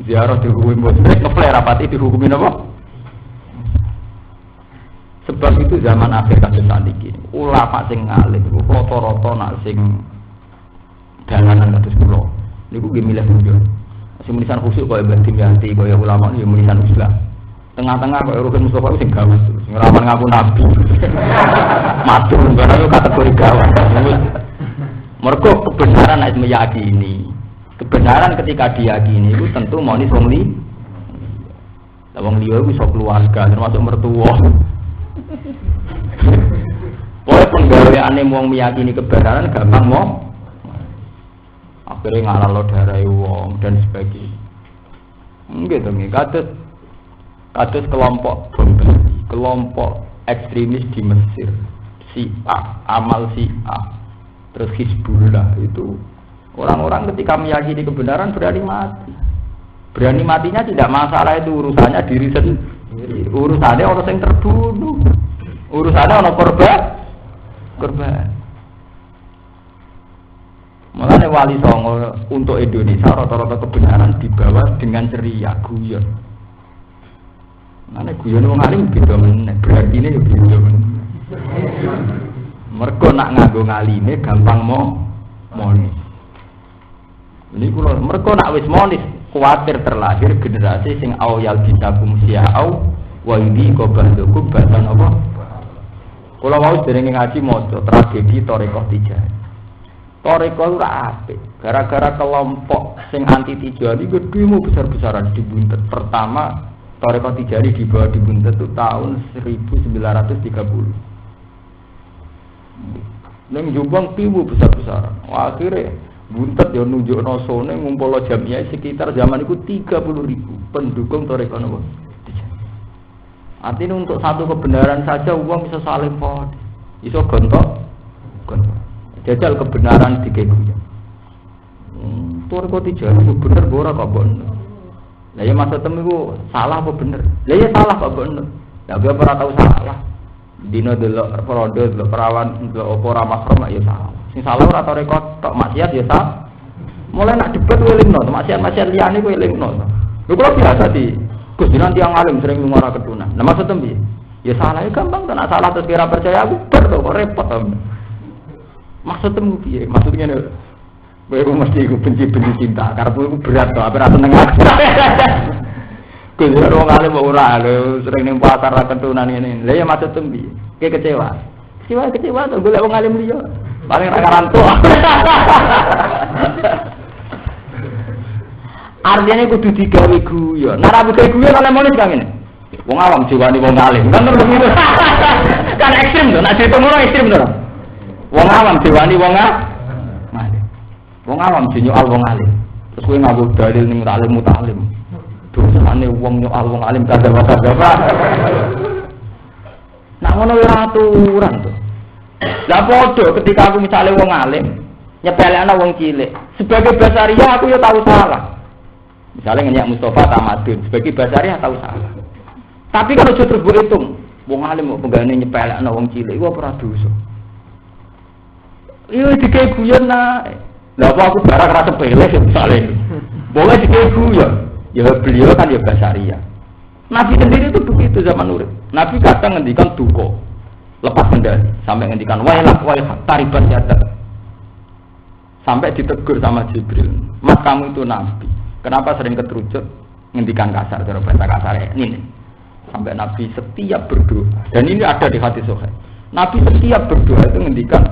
S1: Ziarah dihukumi musyrik, ngefly rapati dihukumi napa? Sebab itu zaman akhir kasus saniki ulama sing ngalim rata-rata nak sing dalanan kados kula niku nggih milih beliau sing menisan khusyuk kaya Mbah Dimyanti kaya ulama ya menisan Islam tengah-tengah kaya Rukin Mustafa sing gawat sing rawan ngaku nabi matur ngono kategori gawat mergo kebenaran nek meyakini kebenaran ketika diyakini itu tentu monis wong li wong liya iku iso keluarga termasuk mertua. Oleh penggaweane wong meyakini kebenaran gampang mau akhirnya ngalalo darai wong dan sebagainya. Nggih to nggih kados Kados kelompok bom Bali, kelompok ekstremis di Mesir, Syiah, Amal Syiah, terus Hizbullah itu orang-orang ketika meyakini kebenaran berani mati. Berani matinya tidak masalah, itu urusannya diri sendiri. Urusannya orang yang terbunuh. Urusannya orang korban. Makanya Wali Songo untuk Indonesia rata-rata kebenaran dibawa dengan ceria, guyon. Mana guyon wong alim beda meneh, berarti ini beda meneh. Mergo nak nganggo ngalime gampang monis. Ini kula mergo nak wis monis kuwatir terlahir generasi sing awyal bisakum siau wa yudi qabandukum badan apa? Kula mau derenge ngaji maca tragedi Thariqah Tijanih. Thariqah ora apik, gara-gara kelompok sing anti Tijanih gedhe besar-besaran dibuntet. Pertama Thariqah Tijanih dibawa dibuntet itu tahun 1930. Ning Jombang tiwu besar-besaran. Akhirnya buntet ya nunjukno sone ngumpul jamiah sekitar zaman itu 30.000 pendukung Thariqah napa. Artinya untuk satu kebenaran saja uang bisa saling pot, bisa gontok. Jajal kebenaran dikeguya. Thariqah Tijanih itu bener ora kok bener. Lah ya maksud temu salah apa bener? Lah ya salah kok bener. Lah dia ora tahu salah. Dino delok produk delok perawan delok apa ora mahram ya salah. Sing salah ora Thariqah tok maksiat ya salah. Mulai nak debat welingno, maksiat liyane kowe elingno. Lho kok biasa di Gus nanti yang alim sering ngomong ketunan. Nah maksudnya piye? Ya salah ya gampang kan salah terus kira percaya aku kok repot to. Maksudnya piye? Maksudnya kowe mesti iku benci cinta, karepku iku berat to, apa ra seneng aku. Gus wong alim ora lho sering ning pasar ra ketunan ngene. Lah ya maksudnya piye? Ki kecewa. Kecewa to golek wong alim liya. Paling ra karantu. Artinya kudu digawe guyon. Nah ra kudu guyon oleh monis kang ngene. Wong awam jiwane wong alim. Kan terus begitu. Kan ekstrem to, nek ditung ora ekstrem to. Wong awam jiwane wong alim. Wong awam dinyoal wong alim. Terus kowe nganggo dalil ning alim mutalim. Dosane wong nyoal wong alim kadang-kadang. Nak ngono ora aturan to. Lah padha ketika aku misale wong alim nyepelekno wong cilik. Sebagai basaria aku ya tahu salah. Misalnya ngenyak Mustafa Tamadun sebagai basariah tahu salah. Tapi kalau justru berhitung, wong alim mau penggane nyepelekno wong cilik, iku ora dosa. Iya dikek guyon nae. Lah apa aku barang ra sepele misalnya. Boleh dikek guyon. Ya beliau kan ya basariah. Nabi sendiri itu begitu zaman urip. Nabi kadang ngendikan duka. Lepas kendali sampai ngendikan wailak taribat yadak. Sampai ditegur sama Jibril. Mas kamu itu nabi. Kenapa sering keterucut ngendikan kasar, cara bahasa kasar ini? Sampai Nabi setiap berdoa, dan ini ada di hadis sahih. Nabi setiap berdoa itu ngendikan,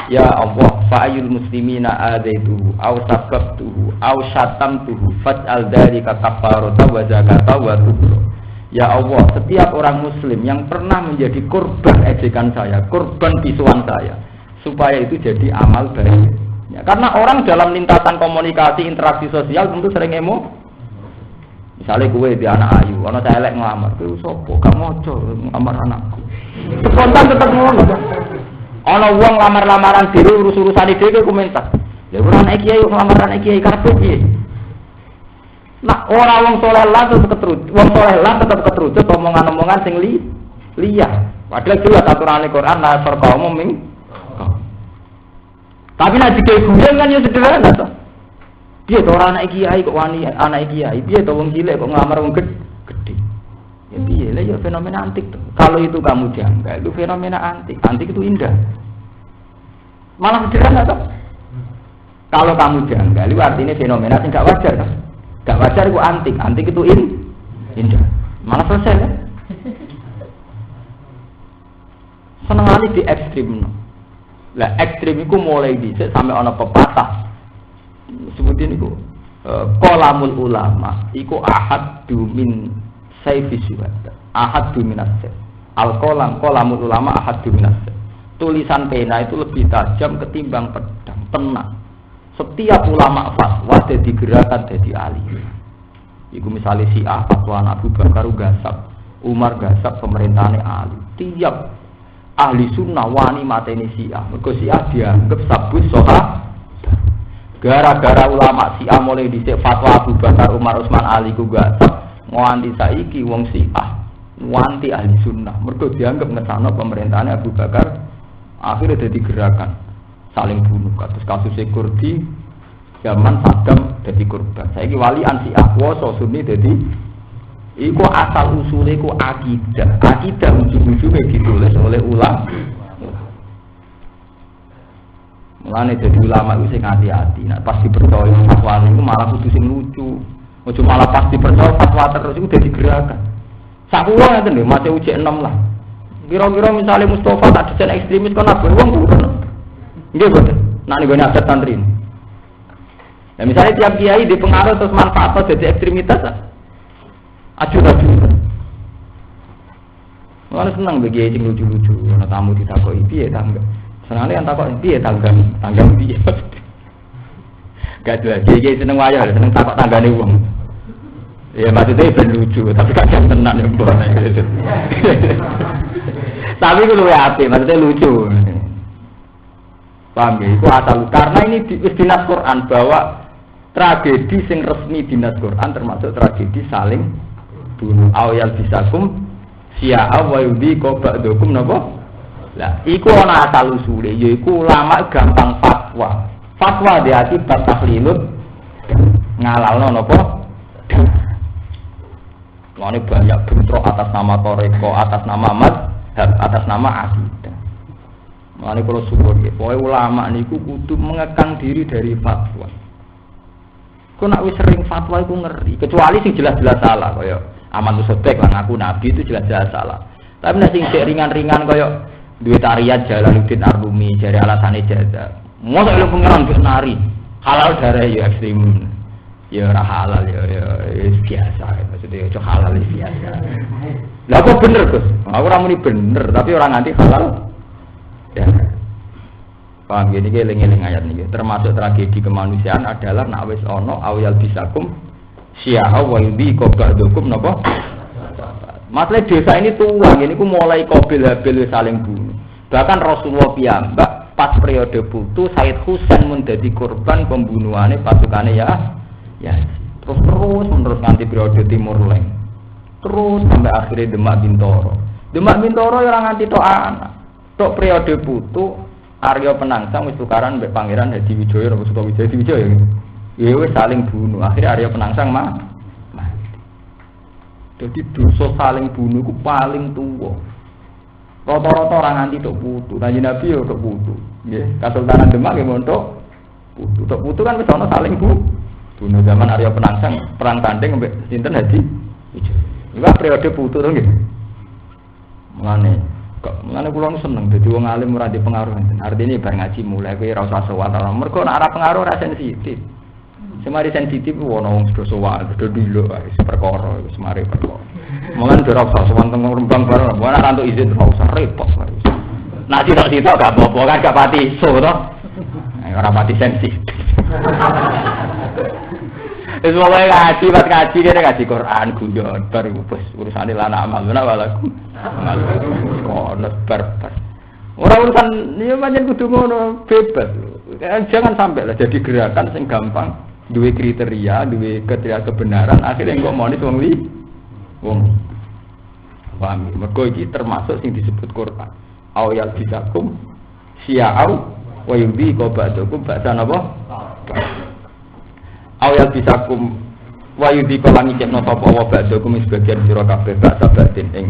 S1: ya Allah, fa'ayul muslimina adaituhu, aw sababtuhu, aw syatamtuhu, faj'al dzalika kafaratan wa zakatan wa tubra. Ya Allah, setiap orang muslim yang pernah menjadi korban ejekan saya, korban bisuan saya, supaya itu jadi amal baik. Ya, karena orang dalam lintasan komunikasi interaksi sosial tentu sering emo. Misalnya gue di anak ayu, ana saya elek ngelamar, gue sopo, kamu ojo ngelamar anakku. Spontan tetap ngono. Ana wong lamar-lamaran dhewe urus-urusan dhewe komentar. Lha ora anak kiai ngelamar anak kiai karep piye? Nah, ora wong saleh lah tetep keterucut, wong saleh lah tetep keterucut omongan-omongan sing liya. Padahal jelas aturane Quran la farqaum ming. Tapi nek dikguyon kan ya sederhana to. Piye to ora anak kiai kok wani anak kiai, piye to wong cilik kok ngelamar wong gedhe. Ya piye lah ya fenomena antik to. Kalau itu kamu janggal, itu fenomena antik. Antik itu indah. Malah sederhana to. Kalau kamu janggal, itu artinya fenomena sing gak wajar kan. Gak wajar itu antik. Antik itu indah. Malah selesai kan. Seneng kali di ekstrim. Lah ekstrim itu mulai dhisik sampai ana pepatah. Sebutin iku qalamul ulama iku ahad min sayfi syuhada. Ahad min as-sayf. Qalamul ulama ahad min as-sayf. Tulisan pena itu lebih tajam ketimbang pedang, penang. Setiap ulama fatwa jadi gerakan jadi ahli. Iku misalnya Syiah fatwa Abu Bakar Gasab.
S2: Umar gasap pemerintahan Ali. Tiap ahli sunnah wani mateni Syiah. Mergo Syiah dianggap sabut soha. Gara-gara ulama Syiah mulai dhisik fatwa Abu Bakar, Umar, Utsman, Ali ku gasap nganti saiki wong Syiah nganti ahli sunnah. Mergo dianggap ngesano pemerintahan Abu Bakar akhirnya jadi gerakan saling bunuh. Kasus Kurdi zaman Saddam jadi korban. Saiki walian Syiah woso Sunni jadi iku asal usule iku akidah. Akidah ujung-ujungnya ditulis oleh ulama. Mulane jadi ulama itu sing hati-hati. Nek pas dipercaya fatwa niku malah kudu sing lucu. Ojo malah pas dipercaya fatwa terus iku dadi gerakan. Sak kula ngeten lho, masih uji 6 lah. Kira-kira misalnya Mustafa tak desain ekstremis kan apa wong ngono. Nggih boten. Nek nggone adat santri. Ya misalnya tiap kiai dipengaruhi terus manfaatnya jadi ekstremitas. Aju-aju. Mulane seneng bagi kiai sing lucu-lucu, ana tamu ditakoki piye tangga. Senangnya yang takut piye tanggang piye. Gak jelas, kiai seneng wayah, seneng takut tanggane wong. Ya maksudnya ben lucu, tapi kadang tenan ya mbok. Tapi ku luwih apik, maksudnya lucu. Paham ya? Itu asal karena ini wis dinas Quran bahwa tragedi sing resmi dinas Quran termasuk tragedi saling bunuh. Awal bisakum syi'a wa yudi qaba'dukum napa? Lah, iku ana asal usule, yaiku ulama gampang fatwa. Fatwa dia akibat taklilut ngalalno napa? Mane banyak bentrok atas nama toreko, atas nama mazhab, atas nama akidah. Mane kula syukur nggih, pokoke ulama niku kudu mengekang diri dari fatwa. Kok nek wis sering fatwa iku ngeri, kecuali sing jelas-jelas salah kaya Ahmad Sodek lah ngaku nabi itu jelas-jelas salah. Tapi nek sing ringan-ringan kaya duwe tarian Jalaluddin Arumi jare alasane jaza. Mosok lho pengeran wis nari. Halal darah ya ekstrem. Ya ora halal ya biasa. Maksudnya ya halal biasa. Lah kok bener, Gus? Aku ora muni bener, tapi ora nganti halal. Ya. Paham gini ki eling-eling ayat niki. Termasuk tragedi kemanusiaan adalah nek wis ana awal bisakum syi'a wa yudi qabdukum napa? Masalah desa ini tulang, ini ku mulai Qabil Habil saling bunuh. Bahkan Rasulullah piyambak pas periode putu Said Husain menjadi korban pembunuhannya pasukannya ya. Terus nganti periode Timur Leng. Terus sampai akhirnya Demak Bintoro. Demak Bintoro yang nganti tok anak. Tok periode putu Arya Penangsang wis tukaran mbek Pangeran Hadiwijaya Rasul Hadiwijaya. Ya wis saling bunuh. Akhirnya Arya Penangsang mati. Jadi dosa saling bunuh itu paling tua. Rata-rata orang nganti tok putu, Kanjeng Nabi ya tok putu. Nggih, Kesultanan Demak nggih montok putu. Tok putu kan wis ana saling bunuh zaman Arya Penangsang perang tanding mbek sinten Hadi. Iku periode putu to nggih. Mulane kula seneng dadi wong alim ora dipengaruh. Artine bar ngaji mulai kowe ora usah sowan. Mergo nek ora pengaruh ora sensitif. Semari sensitif wono wong sedo sowan, sedo dilo wis perkara wis mari perkara. Mulane ora usah sowan teng Rembang bareng, ora rantuk izin ora usah repot wis. Nek sitok-sitok gak apa-apa kan gak pati iso to. Ora pati sensitif. Wis wae ngaji kene ngaji Quran guyon bar wis urusane lan amal ana walaku. Kono barbar. Ora urusan ya pancen kudu ngono bebas. Jangan sampai lah jadi gerakan sing gampang duwe kriteria, duwe kriteria kebenaran akhirnya kok monis wong li. Paham. Mergo iki termasuk sing disebut Quran. Awal bisakum syi'au wa yudi qabatukum ba'da napa? Awal bisakum wa yudi kolangi cekno sapa wa ba'dakum sebagian sira kabeh ba'da batin ing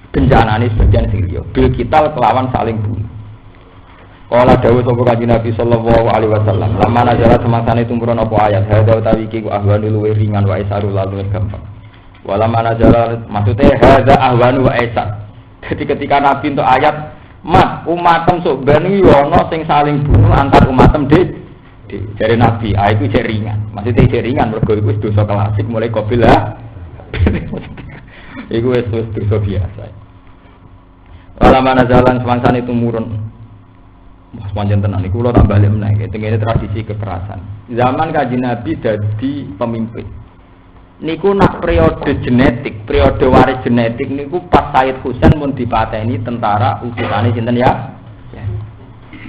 S2: bencanane sebagian sing liya. Bil kita kelawan saling bunuh. Kala dawuh sapa Kanjeng Nabi sallallahu alaihi wasallam, "Lama nazala semangsane tumurun apa ayat, hadza utawi iki ahwanu luwih ringan wa isarul luwih gampang." Walama nazala maksudnya hadza ahwanu wa isar. Jadi ketika Nabi untuk ayat, "Mat umatem sok ben yo ana sing saling bunuh antar umatem jare Nabi, itu jare ringan. Maksudnya jare ringan mergo iku wis dosa klasik mulai Qabil lah. Iku wis dosa biasa. Walama nazala semangsane tumurun Mas panjang tenan niku kula tak balik meneh tengene tradisi kekerasan. Zaman Kanjeng Nabi dadi pemimpin. niku nak periode genetik, periode waris genetik niku pas Said Husain mun dipateni tentara utusane sinten ya?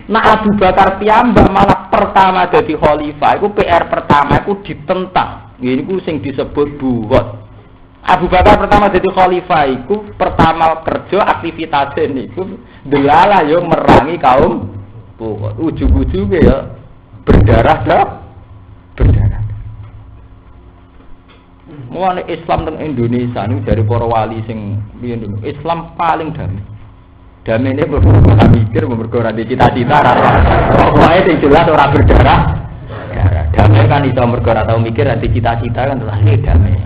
S2: Nah Abu Bakar piyambak malah pertama dadi khalifah iku PR pertama iku ditentang. Niku sing disebut bugot. Abu Bakar pertama dadi khalifah iku pertama kerja aktivitasé niku delalah yo merangi kaum bugot. Ujug-ujuge ya berdarah. Mulane Islam teng Indonesia niku dari para wali sing riyen Islam paling damai. Damai ini berbuka mikir, berbuka di cita-cita pokoknya yang jelas orang berdarah damai kan itu berbuka atau mikir di cita-cita kan terus ini damai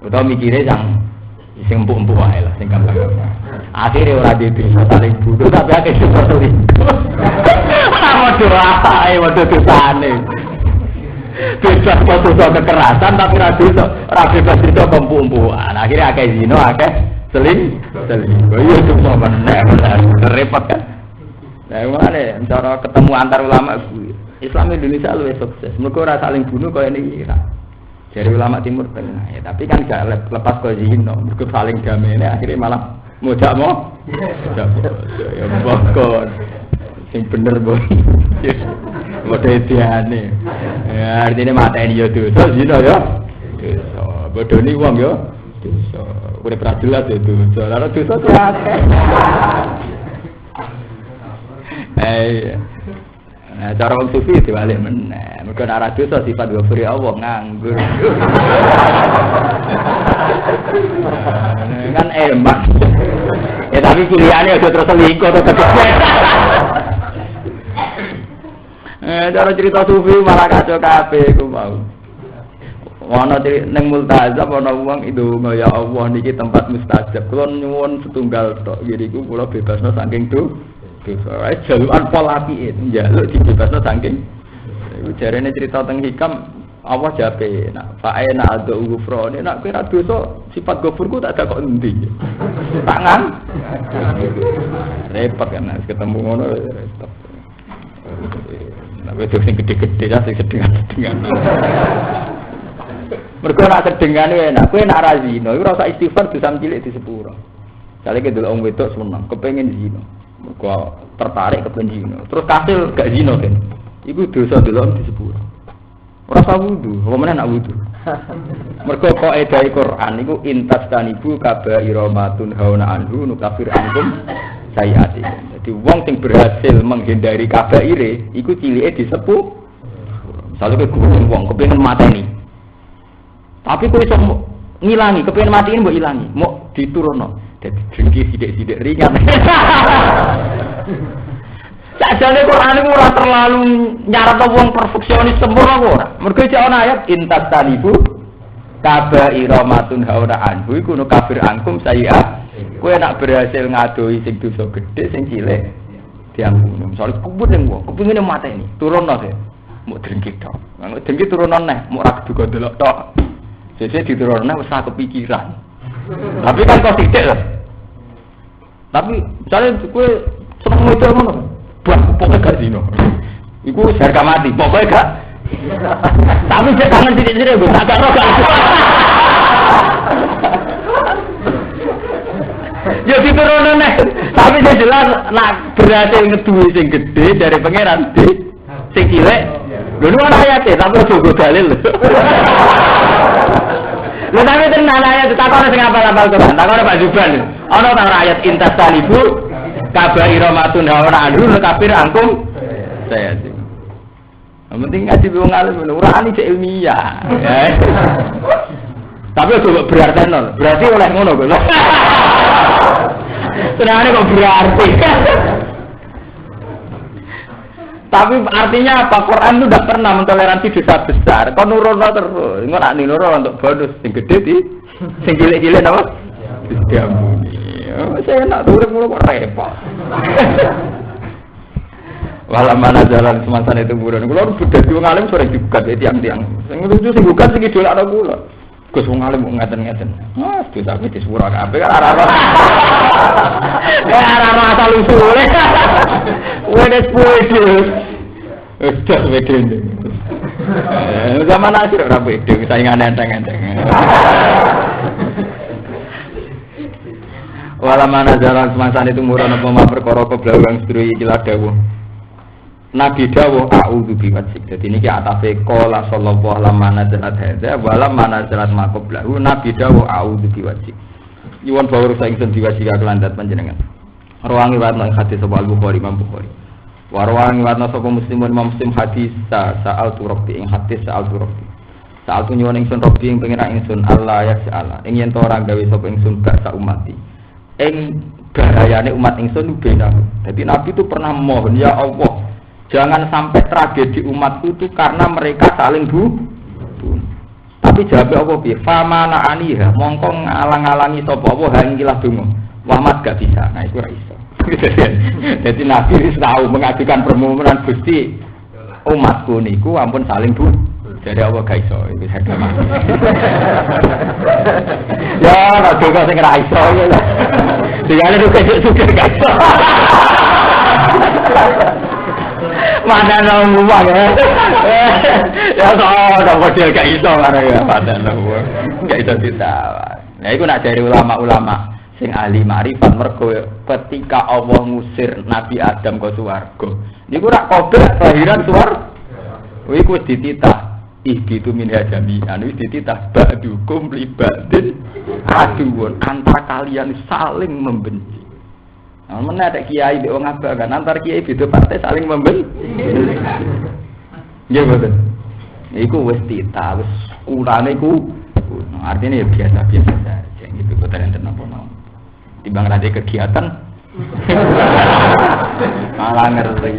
S2: atau mikirnya yang empuk-empuk aja lah, yang gampang-gampang akhirnya orang di desa saling bunuh tapi akhirnya seperti itu waduh apa waduh dosane bebas dosa kekerasan tapi bebas itu empuk-empukan akhirnya akhirnya zino akhirnya seling, iya cuma menang, repot kan. Nah, mana? Cara ketemu antar ulama Islam Indonesia lebih sukses. Mereka orang saling bunuh kau ini Irak. Dari ulama Timur Tengah. Ya, tapi kan gak lepas kau zino. Mereka saling damai. Akhirnya malah mau jak mau. Ya bokor. Yang bener boh. Bodoh dia nih. Ya artinya mata ini ya tuh. So zino ya. Bodoh ni uang ya. Udah prajelas itu, soalnya dosa tuh akeh. Nah, cara wong sufi diwalik meneh. Mergo nek dosa sifat ghafuri Allah nganggur. Kan emak. Ya tapi pilihannya aja terus selingkuh atau tegak. Cara cerita sufi malah kacau kabeh ku mau. Ana ning multazam ana wong itu ya Allah niki tempat mustajab. Kula nyuwun setunggal tok ngene iku kula bebasno saking dosa. Ae jalukan polapike njaluk dibebasno saking. Iku jarene cerita teng hikam Allah jape nak fa'ena adu ghufrane nak kira dosa sifat ghafurku tak ada kok endi. Tangan repot kan ketemu ngono repot. Nek wedok sing gede-gede ya sing sedengan-sedengan. Mergo nak sedengane enak, kowe nak ra zina, iku ora usah istighfar dosa cilik di sepuro. Jale ki delok wong wedok seneng, kepengin zina. Mergo tertarik kepengin zina. Terus kasil gak zina kan. Iku dosa delok di sepuro. Ora usah wudu, apa meneh nak wudu. Mergo kaidah Quran iku intas tanibu kaba'ira matun hauna anhu nukafir ankum sayyiati. Dadi wong sing berhasil menghindari kabaire iku cilike disepuh. Misale kowe wong kepengin mateni. Tapi kowe iso ngilangi, kepengin matiin mbok ilangi, mau diturunno. Dadi drengki sithik-sithik ringan. Sajane Quran iku ora terlalu nyarat wong perfeksionis sempurna ora. Mergo iki ana ayat intas talibu kaba'ira matun hauna anhu iku no kafir angkum sayyi'at. Kowe nak berhasil ngadoi sing dosa gedhe sing cilik diampuni. Misale kubur ning wong, kepengine mateni, turunno sih. Mau drengki tok. Nang drengki turunno neh, mau ra kudu delok tok. Jadi diturunnya wis kepikiran. Tapi kan kok tidak lah. Tapi misalnya gue seneng model ngono. Pokoknya gak zino. Iku harga mati. Pokoknya gak. Tapi cek tangan sithik-sithik gue tak karo gak. Ya diturunnya nih. Tapi saya jelas nak berhasil ngeduwi sing gede dari pangeran di sing cilik. Lho nu ana ayate tapi ojo go dalil. Lha tapi tenan ayat ditakoni sing apal-apal Quran. Takone Pak Zuban. Ana ta ayat intas talibu kaba'ira matun hauna anhu kafir angkum saya. Yang penting ngaji wong alim ora ani cek ilmiah. Tapi ojo berarti nol. Berarti oleh ngono kok. Senangane kok berarti. Tapi artinya apa? Quran itu tidak pernah mentoleransi dosa besar. Kau nurono terus, nggak nurono untuk bonus. Sing gede di, sing cilik-cilik apa? Diampuni. Saya nak turun mulu kok repot. Walau mana jalan semasa itu buron. Kalau sudah diung alim sore digugat ya tiang-tiang. Sing lucu sing gugat sing idol ada gula. Gus wong alim kok ngaten-ngaten. Mas dosa iki disepuro kabeh kan ora-ora. Ya ora-ora asal usule. Wes puisi. Wes wede. Zaman akhir ora beda saingan enteng-enteng. Wala mana jalan semangsa itu murah apa ma perkara keblawang sedru iki la dawuh. Nabi dawuh a'udzu biwajhik. Dadi niki atafe qala sallallahu alaihi wasallam hadza wala mana jalan makoblahu Nabi dawuh a'udzu biwajhik. Yuwun bawur saing sen diwajhik kelandat panjenengan. Rawangi warna hadis sapa Al-Bukhari Imam Bukhari. Warwangi warna sapa Muslimun Imam Muslim hadis sa'al tu rabbi ing hadis sa'al tu rabbi. Sa'al tu nyuwun ingsun rabbi ing pengira ingsun Allah ya sa'ala. Ing yen to ora gawe sapa ingsun gak sak umati. Ing bahayane umat ingsun bena. Jadi Nabi itu pernah mohon ya Allah, jangan sampai tragedi umatku itu karena mereka saling bunuh. Tapi jawab Allah piye? Famana aniha, mongko ngalang-alangi sapa Allah hang ikilah donga. Muhammad gak bisa. Nah iku ora iso. Jadi Nabi wis tahu mengajukan permohonan Gusti umatku niku ampun saling bunuh. Jadi apa gak iso iki harga mati. Ya ora juga sing ra iso ya. Digane lu kesuk-kesuk gak iso. Mana nang rumah ya. Ya ora model gak iso arek ya padahal gak iso ditawar. Nah iku nak dari ulama-ulama sing ahli makrifat mergo ketika Allah ngusir Nabi Adam ke swarga. Niku rak kabeh kelahiran swarga. Iku wis dititah. Ihbitu min hajami'an wis dititah ba'dukum libadin aduun antar kalian saling membenci. Nah, mana ada kiai di wong abah kan antar kiai beda partai saling membenci. Nggih mboten. Iku wis titah wis urane iku artinya ya biasa-biasa saja gitu boten enten napa-napa. Timbang rada kegiatan malah ngerti.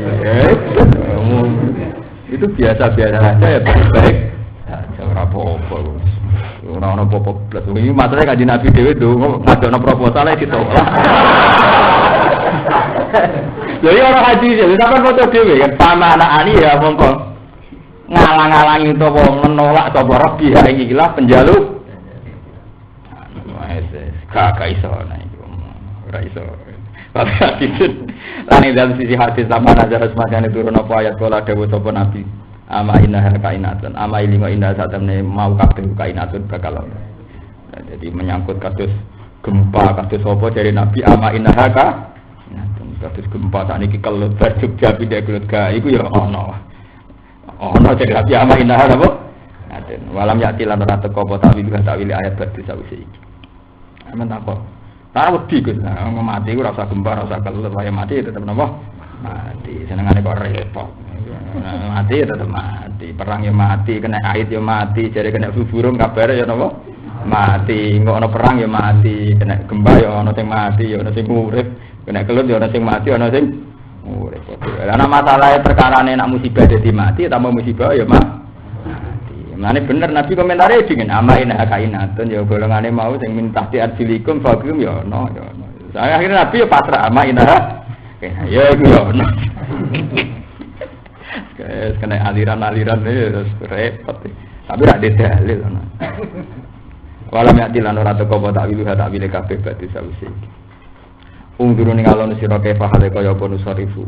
S2: Itu biasa-biasa saja ya baik. Ya ora apa-apa. Ora ono apa-apa blas. Iki matane kanjeng Nabi dhewe ndonga ngajakno proposal e ditolak. Lha iya ora hadis ya, sampeyan foto dhewe kan sama anak ani ya mongko ngalang-alangi utawa menolak sapa Rabbi ha iki lah penjaluk. Wes kakak iso nek iku. Ora iso. Tapi hadis lan dalam sisi hadis sama nazar semacam turun apa ayat kala dawuh sapa nabi ama innaha kainatun ama ilmu inna satamne mau kabeh kainatun bakal jadi menyangkut kasus gempa kasus apa dari nabi ama innaha kainatun kasus gempa sakniki kelut Jogja pindah kelut ga iku ya ono dari nabi ama innaha apa ngaten walam yakti lan ora teko apa takwil ayat badhe sawise iki amen apa tak wedi Gus, mati ku rasa gempa, rasa kelut, wae mati tetep napa? Mati. Senengane kok repot. Mati tetep mati. Perang ya mati, kena ait ya mati, jare kena burung kabare ya napa? Mati. Engko ana perang ya mati, kena gempa ya ana sing mati, ya ana sing urip, kena kelut ya ana sing mati, ana sing urip. Lah ana masalahe perkarane nek musibah dadi mati, tambah musibah ya mati. Mane bener Nabi komentare dingin amain kainatun ya golongane mau sing minta tiarjilikum fakum ya ono ya ono. Saya akhirnya Nabi ya pasrah amain ya iku ya ono. Guys kena aliran-aliran terus repot. Tapi ra dalil ono. Walam ya dilan ora teko takwil takwil kabeh badhe sawise iki. Ungdurune ngalon sira kefa hale kaya apa nusarifu.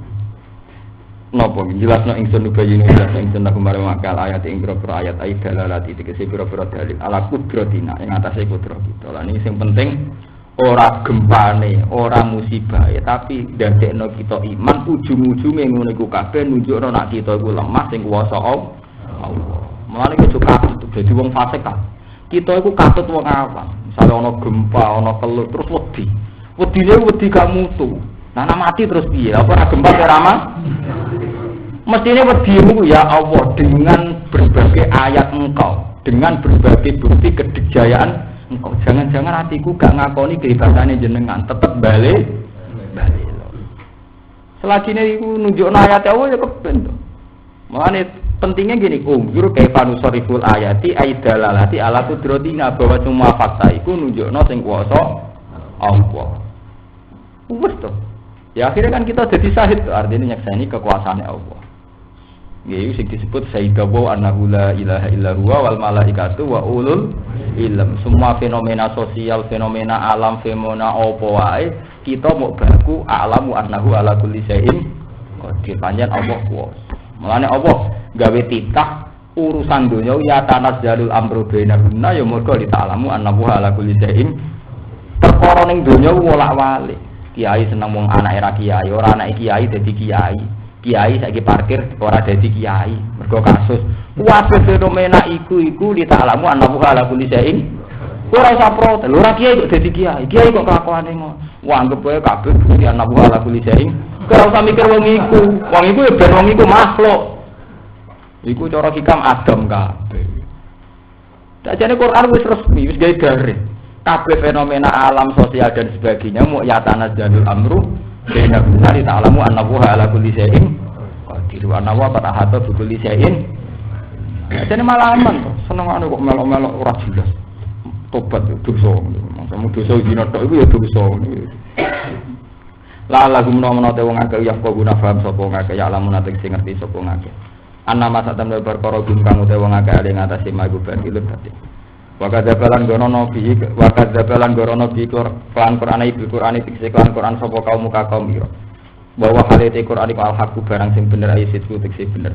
S2: Napa jelasno ingsun nubayini jelasno ingsun nak kemarin makal ayat ing pira-pira ayat dalalati tegese pira-pira dalil ala kudratina ing atase kudrat kita. Lah niki sing penting ora gempane, ora musibah tapi ndadekno kita iman ujung-ujunge ngono iku kabeh nunjukno nek kita iku lemah sing kuwasa Allah. Mulane kudu katut dadi wong fasik kan. Kita iku katut wong awam. Misale ana gempa, ana kelut terus wedi. Wedine wedi gak mutu. Nah mati terus piye? Apa ora gempa ora aman? Mestinya wedimu ya Allah dengan berbagai ayat engkau, dengan berbagai bukti kedikjayaan engkau. Jangan-jangan hatiku gak ngakoni kehebatannya jenengan, tetap balik. Selagi ini nunjukno ayat Allah ya kepen. Makanya pentingnya gini, juru kaifa nusariful ayati aidalalati ala qudratina bahwa semua fakta itu nunjukno sing kuwasa Allah. Wes to. Ya akhirnya kan kita jadi syahid, artinya nyaksani kekuasaannya Allah. Yaitu sing disebut sayyidawu annahu la ilaha illa huwa wal malaikatu wa ulul ilm. Semua fenomena sosial, fenomena alam, fenomena apa wae kita mau baku alamu annahu ala kulli syai'in qadir. Panjen Allah kuwasa. Mulane Allah gawe titah urusan dunya ya tanazzalul amru bainahunna ya mergo li ta'lamu annahu ala kulli syai'in perkara ning donya wolak-walik. Kiai seneng wong anake ra kiai, ora anake kiai dadi kiai. Kiai saiki parkir ora dadi kiai. Mergo kasus kuwi fenomena iku li ta'lamu annahu ala kulli syai'in. Ora usah protes, lho ora kiai kok dadi kiai. Kiai kok kelakuane ngono. Wah anggap wae kabeh dadi annahu ala kulli syai'in. Ora usah mikir wong iku. Wong iku ya ben wong iku makhluk. Iku cara hikam Adam kabeh. Sajane Quran wis resmi, wis gawe garis. Kabeh fenomena alam sosial dan sebagainya mau yatana jalul amru bena benar ta'lamu annahu ala kulli syai'in qadir wa annahu qad ahata bi kulli syai'in. Sajane malaman to, senengane kok melok-melok ora jelas. Tobat dosa. Maksudmu dosa dina tok iku ya dosa. La lagu menawa te wong akeh ya kok guna paham sapa ngakeh ya lamun ate sing ngerti sapa ngakeh. Ana masa tamne perkara gum kang te wong akeh ali ngatasi magu ben ilmu dadi. Wakadzabalan gorono bi kelan Quran ibu Quran iki kelan Quran sapa kaum muka kaum ira. Bahwa halite Quran iku al-haqu barang sing bener ayat itu tekse bener.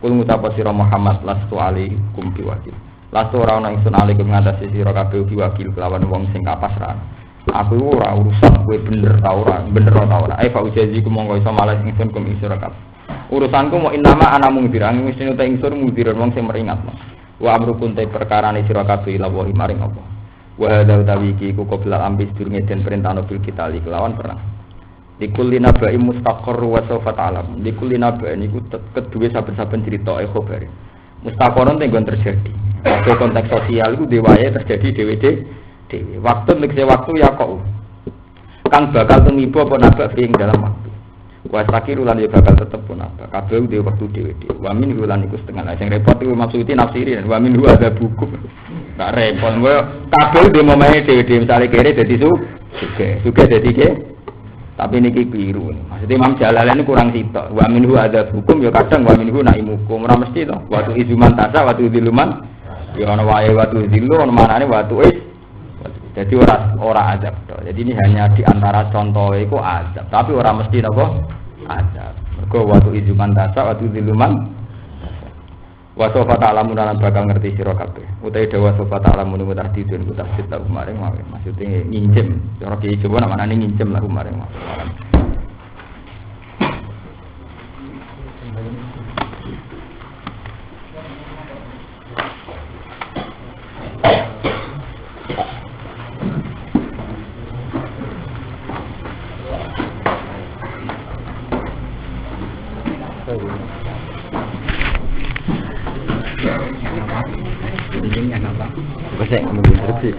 S2: Kul mutapa sira Muhammad lastu alaikum biwakil. Lastu ora ana ingsun alaikum ngatasi sira kabeh biwakil kelawan wong sing kapasrahan. Aku ora urusan kowe bener ta ora, bener ta ora. Ai fa ujazi ku monggo iso malas ingsun kum sira kabeh. Urusanku mau inama ana mungdirang mesti uta ingsun mungdiran wong sing meringatno. Wa amrukum te perkarane sira kabeh ila wa maring apa. Wa hadza utawi iki ku qabla ambis durunge den perintahno bil kita kelawan perang. Likulli naba'i mustaqarr wa sawfa ta'lam. Likulli naba'i niku kedue saben-saben crita khabari. Mustaqarrun tenggon terjadi. Waktu konteks sosial iku dewae terjadi dhewe-dhewe. Waktu waktu ya kok. Kang bakal tumiba apa nabak ing dalam waktu. Wa sakiru lan ya bakal tetep pun apa. Kabeh dhewe waktu dhewe-dhewe. Wa min lan iku setengah. Sing repot iku maksudine nafsirin. Wa min ada buku. Tak repot. Kabeh dhewe momahe dhewe-dhewe misale kere dadi suge dadi ke. Tapi niki keliru. Maksudnya Imam Jalalain ini kurang sitok. Wa minhu ada hukum ya kadang wa minhu naimukum. Ora mesti to. Watu izuman tasa watu diluman. Ya ana wae watu dilu ana manane watu is. Jadi ora azab to. Jadi ini hanya di antara contoh iku azab. Tapi ora mesti napa azab. Mergo watu izuman tasa watu diluman. Wa sawfa ta'lamun lan bakal ngerti sira kabeh. Utahe dawa sawfa ta'lamun mutahidun mutahid ta umaring wae. Maksude nginjem. Cara ki Jawa namane nginjem lah umaring wae. Ini yang apa? Saya mau instruksi.